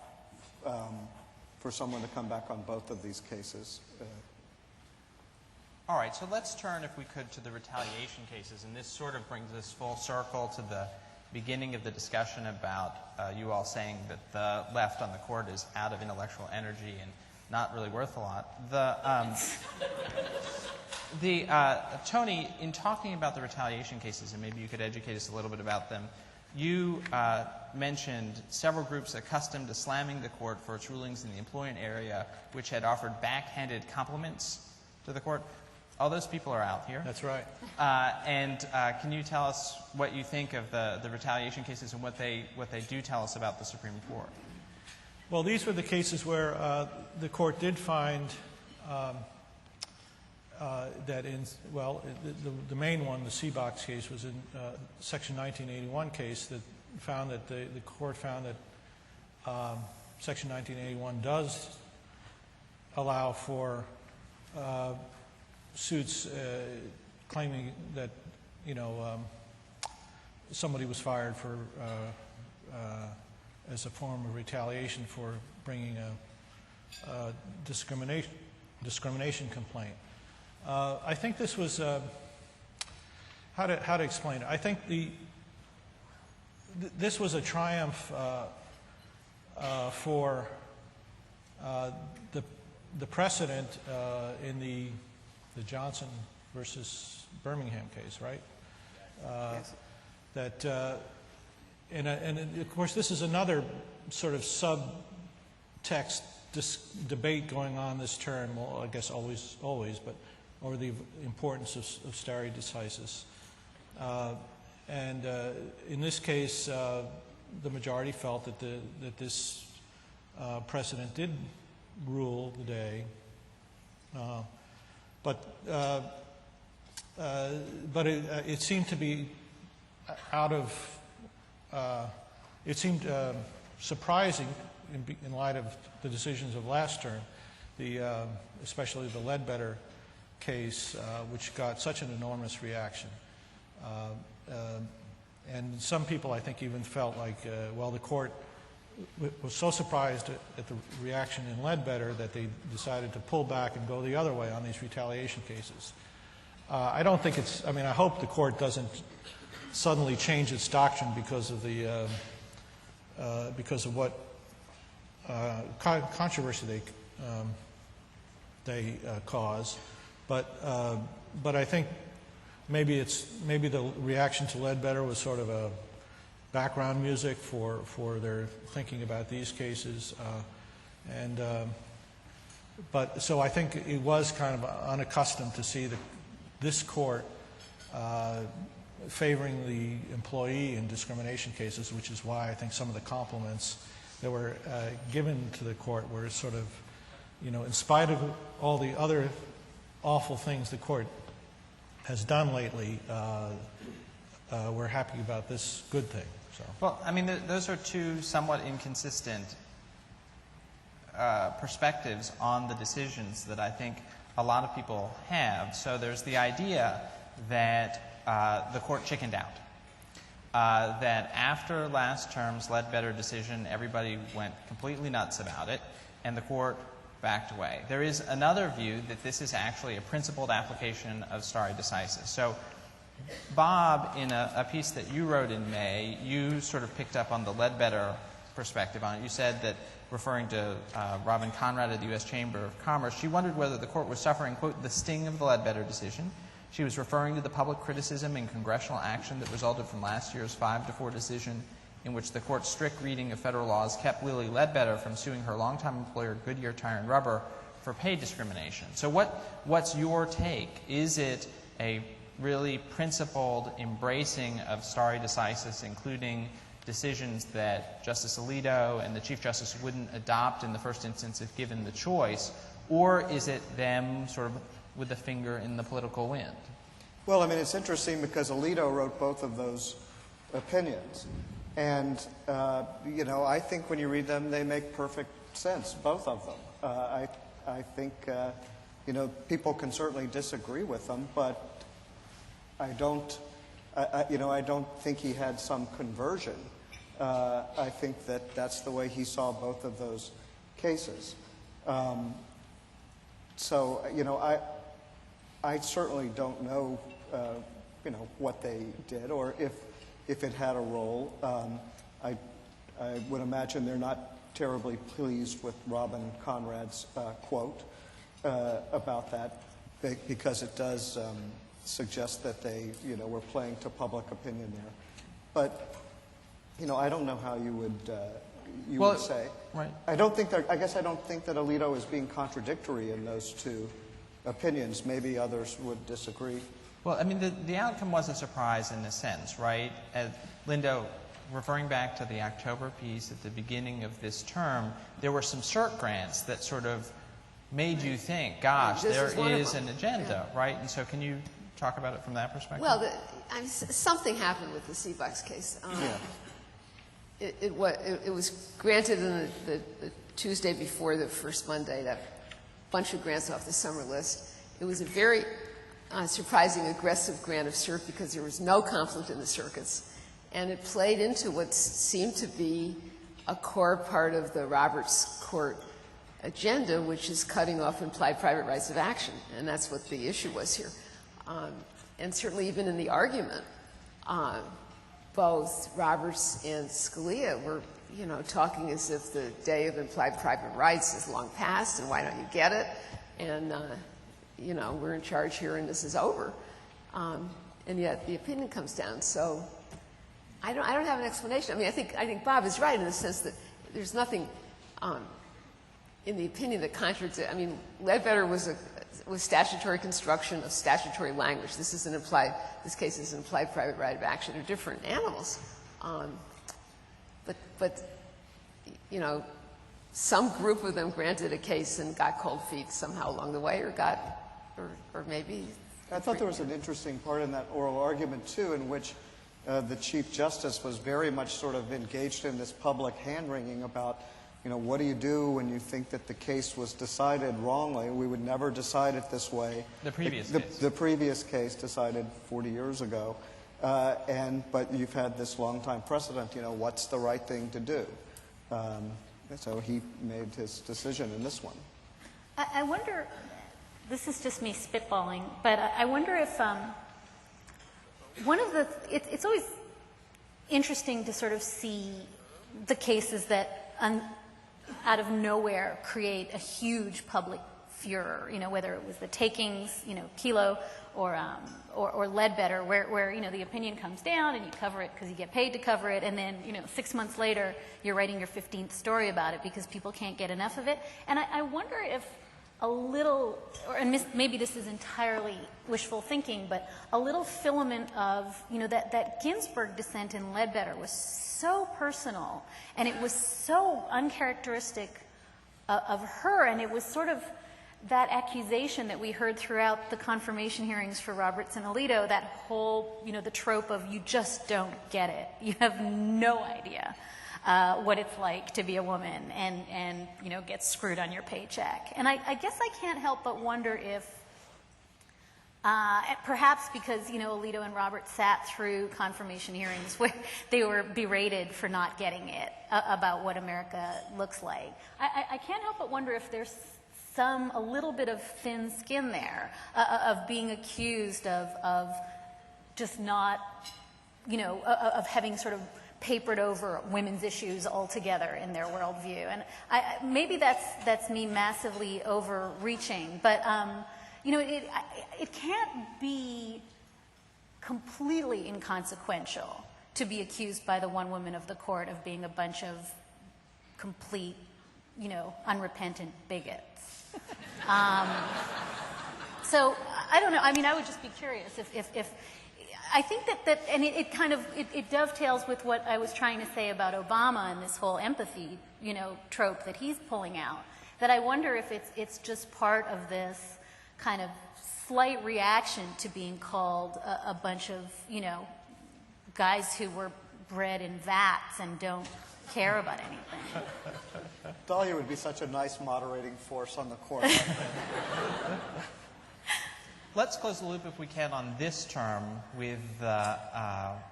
for someone to come back on both of these cases. All right, so let's turn, if we could, to the retaliation cases, and this sort of brings us full circle to the beginning of the discussion about you all saying that the left on the court is out of intellectual energy and not really worth a lot. Tony, in talking about the retaliation cases, and maybe you could educate us a little bit about them, you mentioned several groups accustomed to slamming the court for its rulings in the employment area, which had offered backhanded compliments to the court. All those people are out here. That's right. And can you tell us what you think of the retaliation cases and what they do tell us about the Supreme Court? Well, these were the cases where the court did find that the main one, the Seabox case, was in Section 1981 case that found that the court found that Section 1981 does allow for suits claiming that somebody was fired for as a form of retaliation for bringing a discrimination complaint. I think this was how to explain it. I think this was a triumph for the precedent in the Johnson versus Birmingham case, right? Yes. And of course, this is another sort of subtext debate going on this term, well, I guess always, but over the importance of stare decisis. In this case, the majority felt that this precedent did rule the day, but it seemed to be out of. It seemed surprising in light of the decisions of last term, especially the Ledbetter case, which got such an enormous reaction. And some people, I think, even felt like, well, the court was so surprised at the reaction in Ledbetter that they decided to pull back and go the other way on these retaliation cases. I don't think it's, I mean, I hope the court doesn't suddenly change its doctrine because of what controversy they cause, but I think maybe the reaction to Ledbetter was sort of a background music for their thinking about these cases, but so I think it was kind of unaccustomed to see this court favoring the employee in discrimination cases, which is why I think some of the compliments that were given to the court were sort of, in spite of all the other awful things the court has done lately, we're happy about this good thing. So. Well, I mean, those are two somewhat inconsistent perspectives on the decisions that I think a lot of people have. So there's the idea that the court chickened out. That after last term's Ledbetter decision, everybody went completely nuts about it, and the court backed away. There is another view that this is actually a principled application of stare decisis. So, Bob, in a piece that you wrote in May, you sort of picked up on the Ledbetter perspective on it. You said that, referring to Robin Conrad of the U.S. Chamber of Commerce, she wondered whether the court was suffering, quote, the sting of the Ledbetter decision. She was referring to the public criticism and congressional action that resulted from last year's 5-4 decision, in which the court's strict reading of federal laws kept Lilly Ledbetter from suing her longtime employer Goodyear Tire and Rubber for pay discrimination. So what's your take? Is it a really principled embracing of stare decisis, including decisions that Justice Alito and the Chief Justice wouldn't adopt in the first instance if given the choice, or is it them sort of with the finger in the political wind? Well, I mean, it's interesting because Alito wrote both of those opinions. And, I think when you read them, they make perfect sense, both of them. I think, people can certainly disagree with them, but I don't think he had some conversion. I think that's the way he saw both of those cases. So, I certainly don't know, what they did or if it had a role. I would imagine they're not terribly pleased with Robin Conrad's quote about that, because it does suggest that they, were playing to public opinion there. But, I don't know how you would say. Right. I guess I don't think that Alito is being contradictory in those two opinions. Maybe others would disagree. Well, I mean, the outcome was a surprise in a sense, right? Lindo, referring back to the October piece at the beginning of this term, there were some cert grants that sort of made you think, gosh, there is an agenda, right? And so can you talk about it from that perspective? Well, something happened with the Seabox case. It was granted in the Tuesday before the first Monday, that bunch of grants off the summer list. It was a very surprising, aggressive grant of cert because there was no conflict in the circuits. And it played into what seemed to be a core part of the Roberts Court agenda, which is cutting off implied private rights of action. And that's what the issue was here. And certainly even in the argument, both Roberts and Scalia were, talking as if the day of implied private rights is long past and why don't you get it? And, you know, we're in charge here and this is over. And yet the opinion comes down. So I don't have an explanation. I mean, I think Bob is right in the sense that there's nothing in the opinion that contradicts it. I mean, Ledbetter was statutory construction of statutory language. This case is an implied private right of action. They're different animals. But you know, some group of them granted a case and got cold feet somehow along the way, or maybe. I thought there was an interesting part in that oral argument too, in which the Chief Justice was very much sort of engaged in this public hand-wringing about, you know, what do you do when you think that the case was decided wrongly? We would never decide it this way. The previous case. The previous case decided 40 years ago. But you've had this long-time precedent, you know, what's the right thing to do? So he made his decision in this one. I wonder, this is just me spitballing, but I wonder if it's always interesting to sort of see the cases that out of nowhere create a huge public furor, you know, whether it was the takings, you know, Kelo, or Ledbetter, where, you know, the opinion comes down and you cover it because you get paid to cover it, and then, you know, 6 months later you're writing your 15th story about it because people can't get enough of it. And I wonder if a little, and maybe this is entirely wishful thinking, but a little filament of, you know, that Ginsburg dissent in Ledbetter was so personal, and it was so uncharacteristic of her, and it was sort of that accusation that we heard throughout the confirmation hearings for Roberts and Alito, that whole, you know, the trope of you just don't get it. You have no idea what it's like to be a woman and you know, get screwed on your paycheck. And I guess I can't help but wonder if, perhaps because, you know, Alito and Roberts sat through confirmation hearings where they were berated for not getting it about what America looks like. I can't help but wonder if there's a little bit of thin skin there, of being accused of just not, you know, of having sort of papered over women's issues altogether in their worldview. And maybe that's me massively overreaching, but you know, it can't be completely inconsequential to be accused by the one woman of the court of being a bunch of complete, you know, unrepentant bigots. So I don't know. I mean, I would just be curious if I think that and it kind of it dovetails with what I was trying to say about Obama and this whole empathy, you know, trope that he's pulling out. That I wonder if it's just part of this kind of slight reaction to being called a bunch of, you know, guys who were bred in vats and don't care about anything. Dahlia would be such a nice moderating force on the court. Let's close the loop, if we can, on this term with the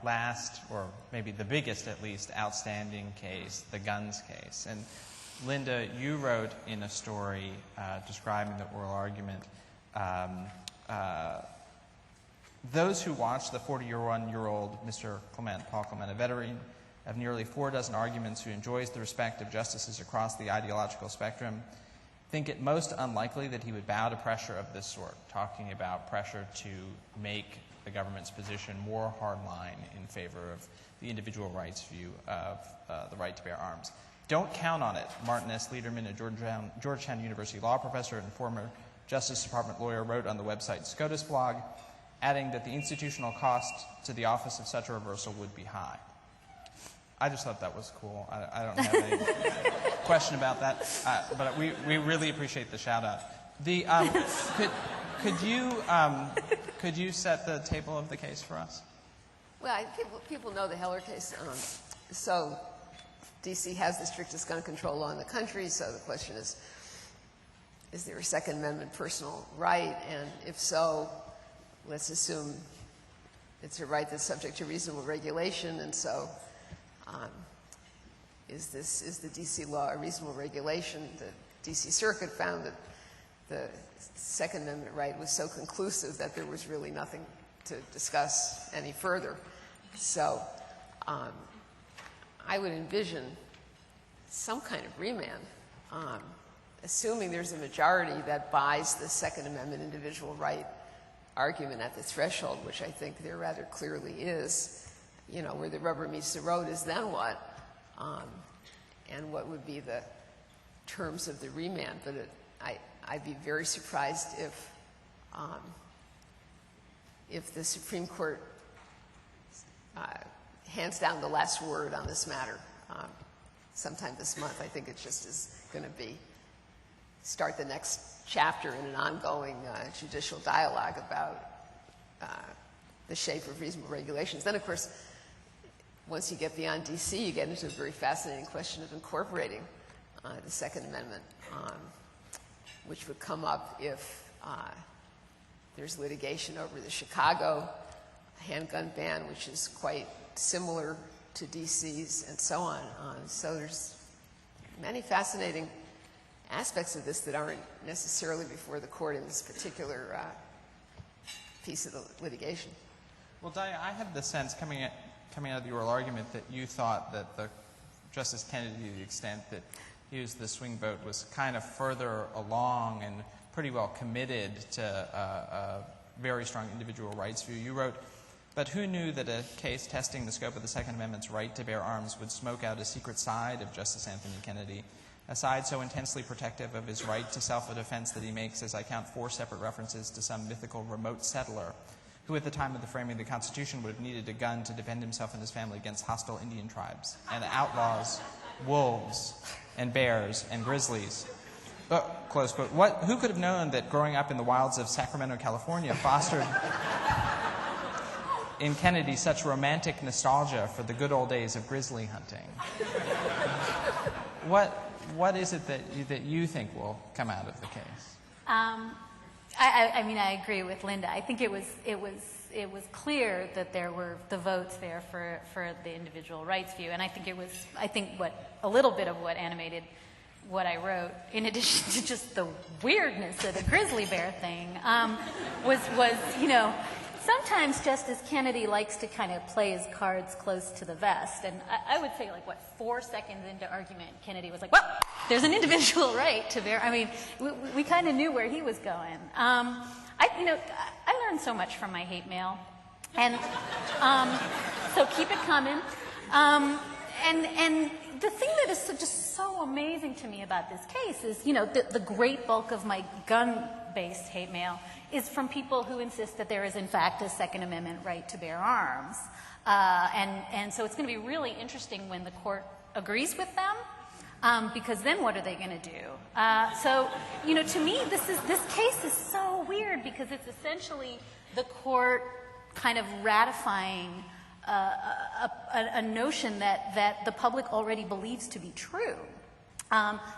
last, or maybe the biggest at least, outstanding case, the guns case. And Linda, you wrote in a story describing the oral argument, those who watched the 41-year-old Mr. Clement, Paul Clement, a veteran of nearly 4 dozen arguments who enjoys the respect of justices across the ideological spectrum, think it most unlikely that he would bow to pressure of this sort, talking about pressure to make the government's position more hardline in favor of the individual rights view of the right to bear arms. Don't count on it, Martin S. Lederman, a Georgetown University law professor and former Justice Department lawyer, wrote on the website SCOTUS blog, adding that the institutional cost to the office of such a reversal would be high. I just thought that was cool. I don't have any question about that, but we really appreciate the shout out. The could you set the table of the case for us? Well, people know the Heller case. So D.C. has the strictest gun control law in the country, so the question is there a Second Amendment personal right? And if so, let's assume it's a right that's subject to reasonable regulation, and so is the D.C. law a reasonable regulation? The D.C. Circuit found that the Second Amendment right was so conclusive that there was really nothing to discuss any further. So I would envision some kind of remand assuming there's a majority that buys the Second Amendment individual right argument at the threshold, which I think there rather clearly is, you know, where the rubber meets the road is then what? And what would be the terms of the remand? But I'd be very surprised if the Supreme Court hands down the last word on this matter sometime this month. I think it just is going to be start the next chapter in an ongoing judicial dialogue about the shape of reasonable regulations. Then, of course, once you get beyond D.C., you get into a very fascinating question of incorporating the Second Amendment, which would come up if there's litigation over the Chicago handgun ban, which is quite similar to D.C.'s, and so on. So there's many fascinating aspects of this that aren't necessarily before the court in this particular piece of the litigation. Well, Dahlia, I have the sense coming out of the oral argument that you thought that Justice Kennedy, to the extent that he used the swing vote, was kind of further along and pretty well committed to a very strong individual rights view. You wrote, "But who knew that a case testing the scope of the Second Amendment's right to bear arms would smoke out a secret side of Justice Anthony Kennedy, a side so intensely protective of his right to self-defense that he makes, as I count, 4 separate references to some mythical remote settler who at the time of the framing of the Constitution would have needed a gun to defend himself and his family against hostile Indian tribes and outlaws, wolves, and bears, and grizzlies." Close quote. Who could have known that growing up in the wilds of Sacramento, California, fostered in Kennedy such romantic nostalgia for the good old days of grizzly hunting? What is it that you think will come out of the case? I mean, I agree with Linda. I think it was clear that there were the votes there for the individual rights view, and I think what a little bit of what animated what I wrote, in addition to just the weirdness of the grizzly bear thing, was you know, sometimes Justice Kennedy likes to kind of play his cards close to the vest, and I would say, like, 4 seconds into argument, Kennedy was like, well, there's an individual right to bear. I mean, we kind of knew where he was going. I learned so much from my hate mail, and so keep it coming. And the thing that is just so amazing to me about this case is, you know, the great bulk of my gun-based hate mail is from people who insist that there is, in fact, a Second Amendment right to bear arms. And so it's going to be really interesting when the court agrees with them, because then what are they going to do? So, you know, to me, this case is so weird because it's essentially the court kind of ratifying a notion that the public already believes to be true.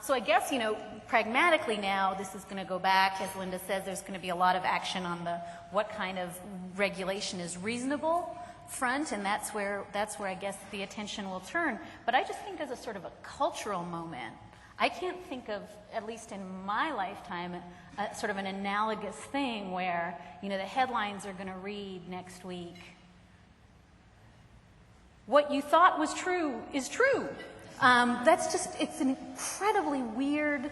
So I guess, you know, pragmatically now, this is going to go back, as Linda says, there's going to be a lot of action on the what kind of regulation is reasonable front, and that's where I guess the attention will turn. But I just think as a sort of a cultural moment, I can't think of, at least in my lifetime, sort of an analogous thing where, you know, the headlines are going to read next week, "What you thought was true is true." It's an incredibly weird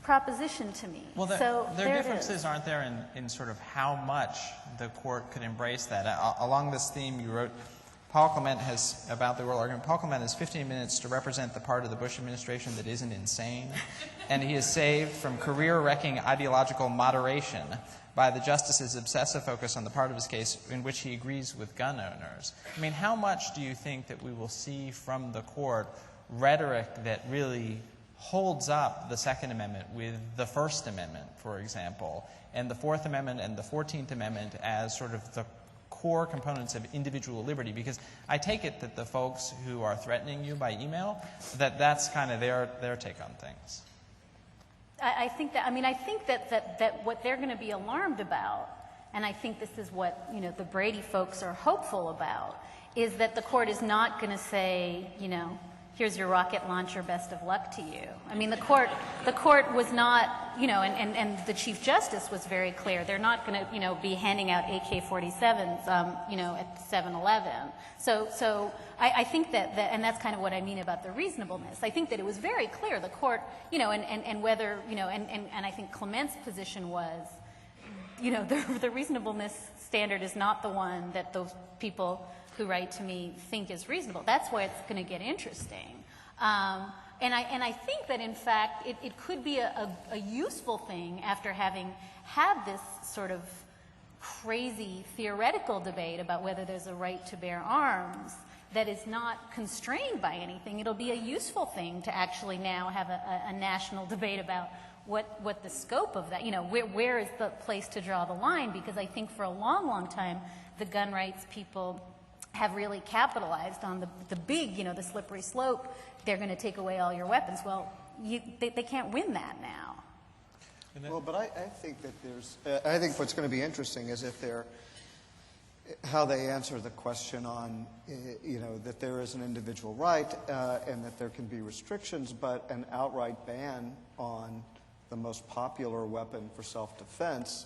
proposition to me. Well, so there are differences, aren't there, in sort of how much the court could embrace that. Along this theme, you wrote, about the oral argument, Paul Clement has 15 minutes to represent the part of the Bush administration that isn't insane, and he is saved from career-wrecking ideological moderation by the justice's obsessive focus on the part of his case in which he agrees with gun owners. I mean, how much do you think that we will see from the court rhetoric that really holds up the Second Amendment with the First Amendment, for example, and the Fourth Amendment and the 14th Amendment as sort of the core components of individual liberty? Because I take it that the folks who are threatening you by email, that's kind of their take on things. I think that what they're going to be alarmed about, and I think this is what, you know, the Brady folks are hopeful about, is that the court is not going to say, you know, here's your rocket launcher, best of luck to you. I mean, the court was not, you know, and the Chief Justice was very clear. They're not going to, you know, be handing out AK-47s, you know, at 7-Eleven. So I think that, and that's kind of what I mean about the reasonableness. I think that it was very clear, the court, you know, and whether, you know, and I think Clement's position was, you know, the reasonableness standard is not the one that those people who write to me think is reasonable. That's why it's going to get interesting. And I think that, in fact, it could be a useful thing after having had this sort of crazy theoretical debate about whether there's a right to bear arms that is not constrained by anything. It'll be a useful thing to actually now have a national debate about what the scope of that, you know, where is the place to draw the line, because I think for a long, long time the gun rights people have really capitalized on the big, you know, the slippery slope. They're going to take away all your weapons. Well, they can't win that now. Well, but I think that I think what's going to be interesting is how they answer the question on, you know, that there is an individual right and that there can be restrictions, but an outright ban on the most popular weapon for self-defense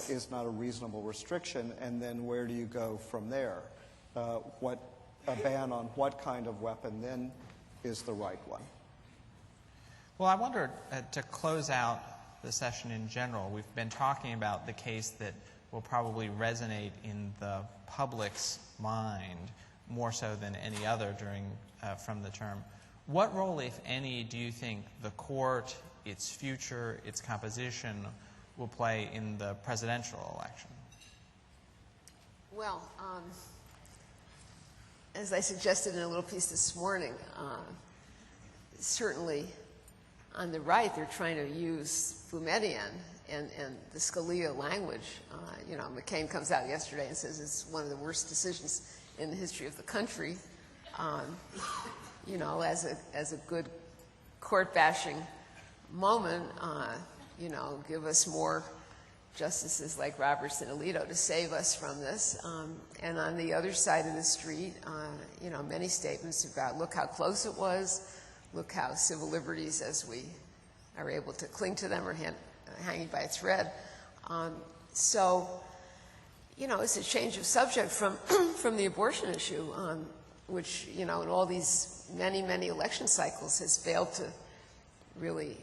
is not a reasonable restriction. And then where do you go from there? A ban on what kind of weapon then is the right one? Well, I wonder, to close out the session in general, we've been talking about the case that will probably resonate in the public's mind more so than any other from the term. What role, if any, do you think the court, its future, its composition will play in the presidential election? Well, as I suggested in a little piece this morning, certainly on the right, they're trying to use Boumediene and the Scalia language. You know, McCain comes out yesterday and says it's one of the worst decisions in the history of the country. You know, as a good court-bashing moment, you know, give us more justices like Roberts and Alito to save us from this. And on the other side of the street, you know, many statements about look how close it was, look how civil liberties, as we are able to cling to them, are hanging by a thread. So, you know, it's a change of subject from the abortion issue, which, you know, in all these many, many election cycles has failed to really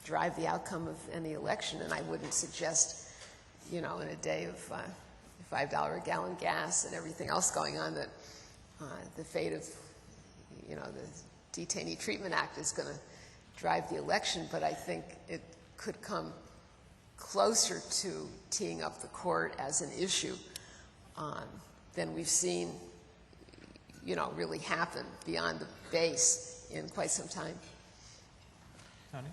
drive the outcome of any election. And I wouldn't suggest, you know, in a day of $5 a gallon gas and everything else going on that the fate of, you know, the Detainee Treatment Act is going to drive the election. But I think it could come closer to teeing up the court as an issue than we've seen, you know, really happen beyond the base in quite some time. Tony?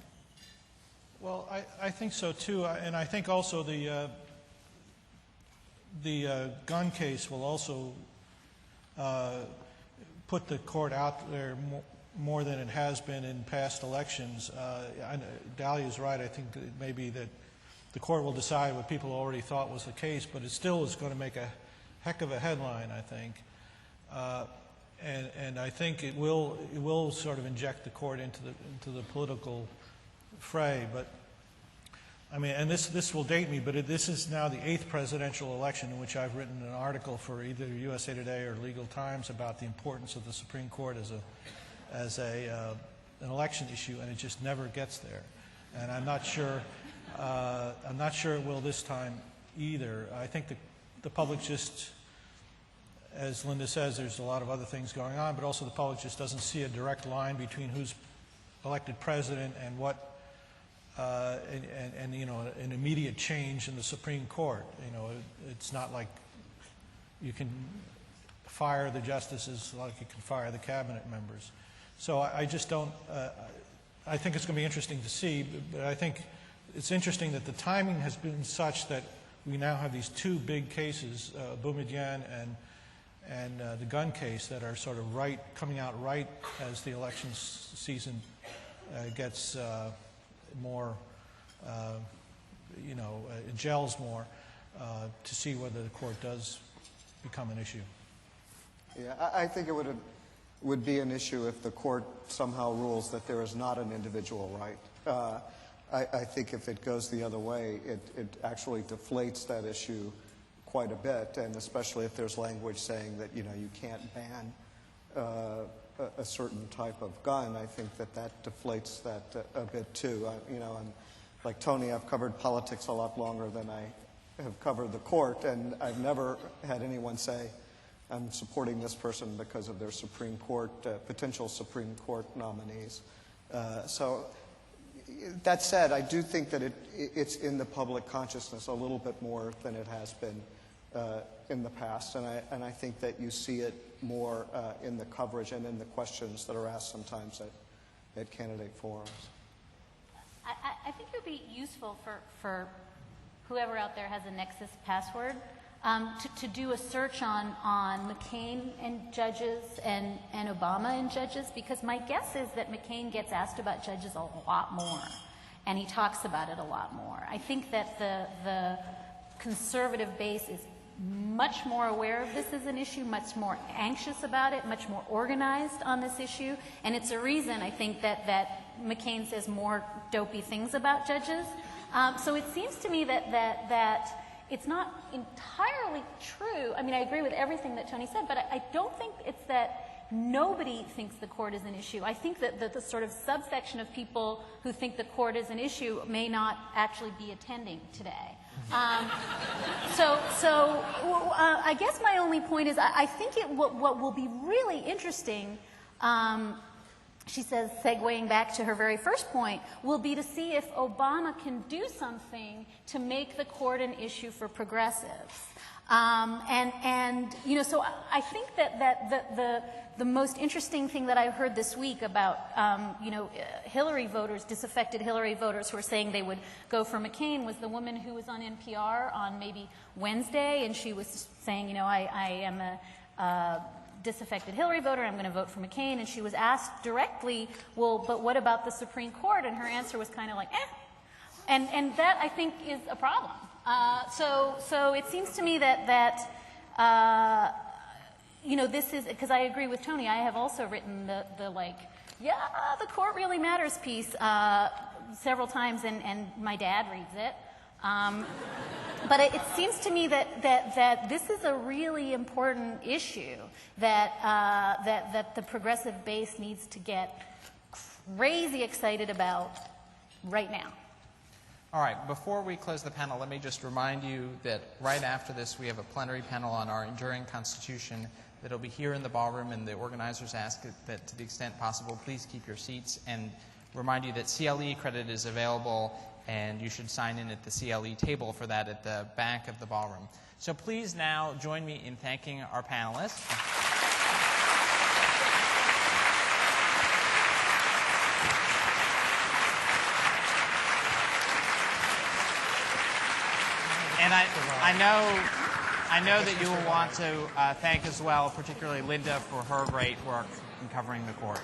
Well, I think so too, and I think also the gun case will also put the court out there more than it has been in past elections. Dahlia's right. I think that it may be that the court will decide what people already thought was the case, but it still is going to make a heck of a headline, I think. And I think it will sort of inject the court into the political fray. But I mean, and this will date me, but this is now the 8th presidential election in which I've written an article for either USA Today or Legal Times about the importance of the Supreme Court as an election issue, and it just never gets there. And I'm not sure it will this time either. I think the public just, as Linda says, there's a lot of other things going on, but also the public just doesn't see a direct line between who's elected president and what, and you know, an immediate change in the Supreme Court. You know, it's not like you can fire the justices like you can fire the cabinet members. So I just don't. I think it's going to be interesting to see, but I think it's interesting that the timing has been such that we now have these two big cases, Boumediene and the gun case, that are sort of coming out right as the election season gets more, you know, it gels more to see whether the court does become an issue. Yeah, I think it would be an issue if the court somehow rules that there is not an individual right. I think if it goes the other way, it actually deflates that issue quite a bit, and especially if there's language saying that, you know, you can't ban a certain type of gun, I think that deflates that a bit too. You know, and like Tony, I've covered politics a lot longer than I have covered the court, and I've never had anyone say, I'm supporting this person because of their Supreme Court, potential Supreme Court nominees. So that said, I do think that it's in the public consciousness a little bit more than it has been in the past, and I think that you see it more in the coverage and in the questions that are asked sometimes at candidate forums. I think it would be useful for whoever out there has a Nexus password to do a search on McCain and judges and Obama and judges, because my guess is that McCain gets asked about judges a lot more, and he talks about it a lot more. I think that the conservative base is much more aware of this as an issue, much more anxious about it, much more organized on this issue, and it's a reason I think that McCain says more dopey things about judges. So it seems to me that it's not entirely true. I mean, I agree with everything that Tony said, but I don't think it's that nobody thinks the court is an issue. I think that the sort of subsection of people who think the court is an issue may not actually be attending today. I guess my only point is I think what will be really interesting, she says, segueing back to her very first point, will be to see if Obama can do something to make the court an issue for progressives. You know, so I think that the most interesting thing that I heard this week about, you know, Hillary voters, disaffected Hillary voters who are saying they would go for McCain, was the woman who was on NPR on maybe Wednesday, and she was saying, you know, I am a disaffected Hillary voter, I'm going to vote for McCain, and she was asked directly, well, but what about the Supreme Court? And her answer was kind of like, and that, I think, is a problem. So it seems to me that you know, this is, because I agree with Tony, I have also written the like, yeah, the court really matters piece several times, and my dad reads it. But it seems to me that this is a really important issue that the progressive base needs to get crazy excited about right now. All right, before we close the panel, let me just remind you that right after this we have a plenary panel on our enduring Constitution that will be here in the ballroom, and the organizers ask that to the extent possible, please keep your seats, and remind you that CLE credit is available, and you should sign in at the CLE table for that at the back of the ballroom. So please now join me in thanking our panelists. And I know that you will want to thank as well, particularly Linda, for her great work in covering the court.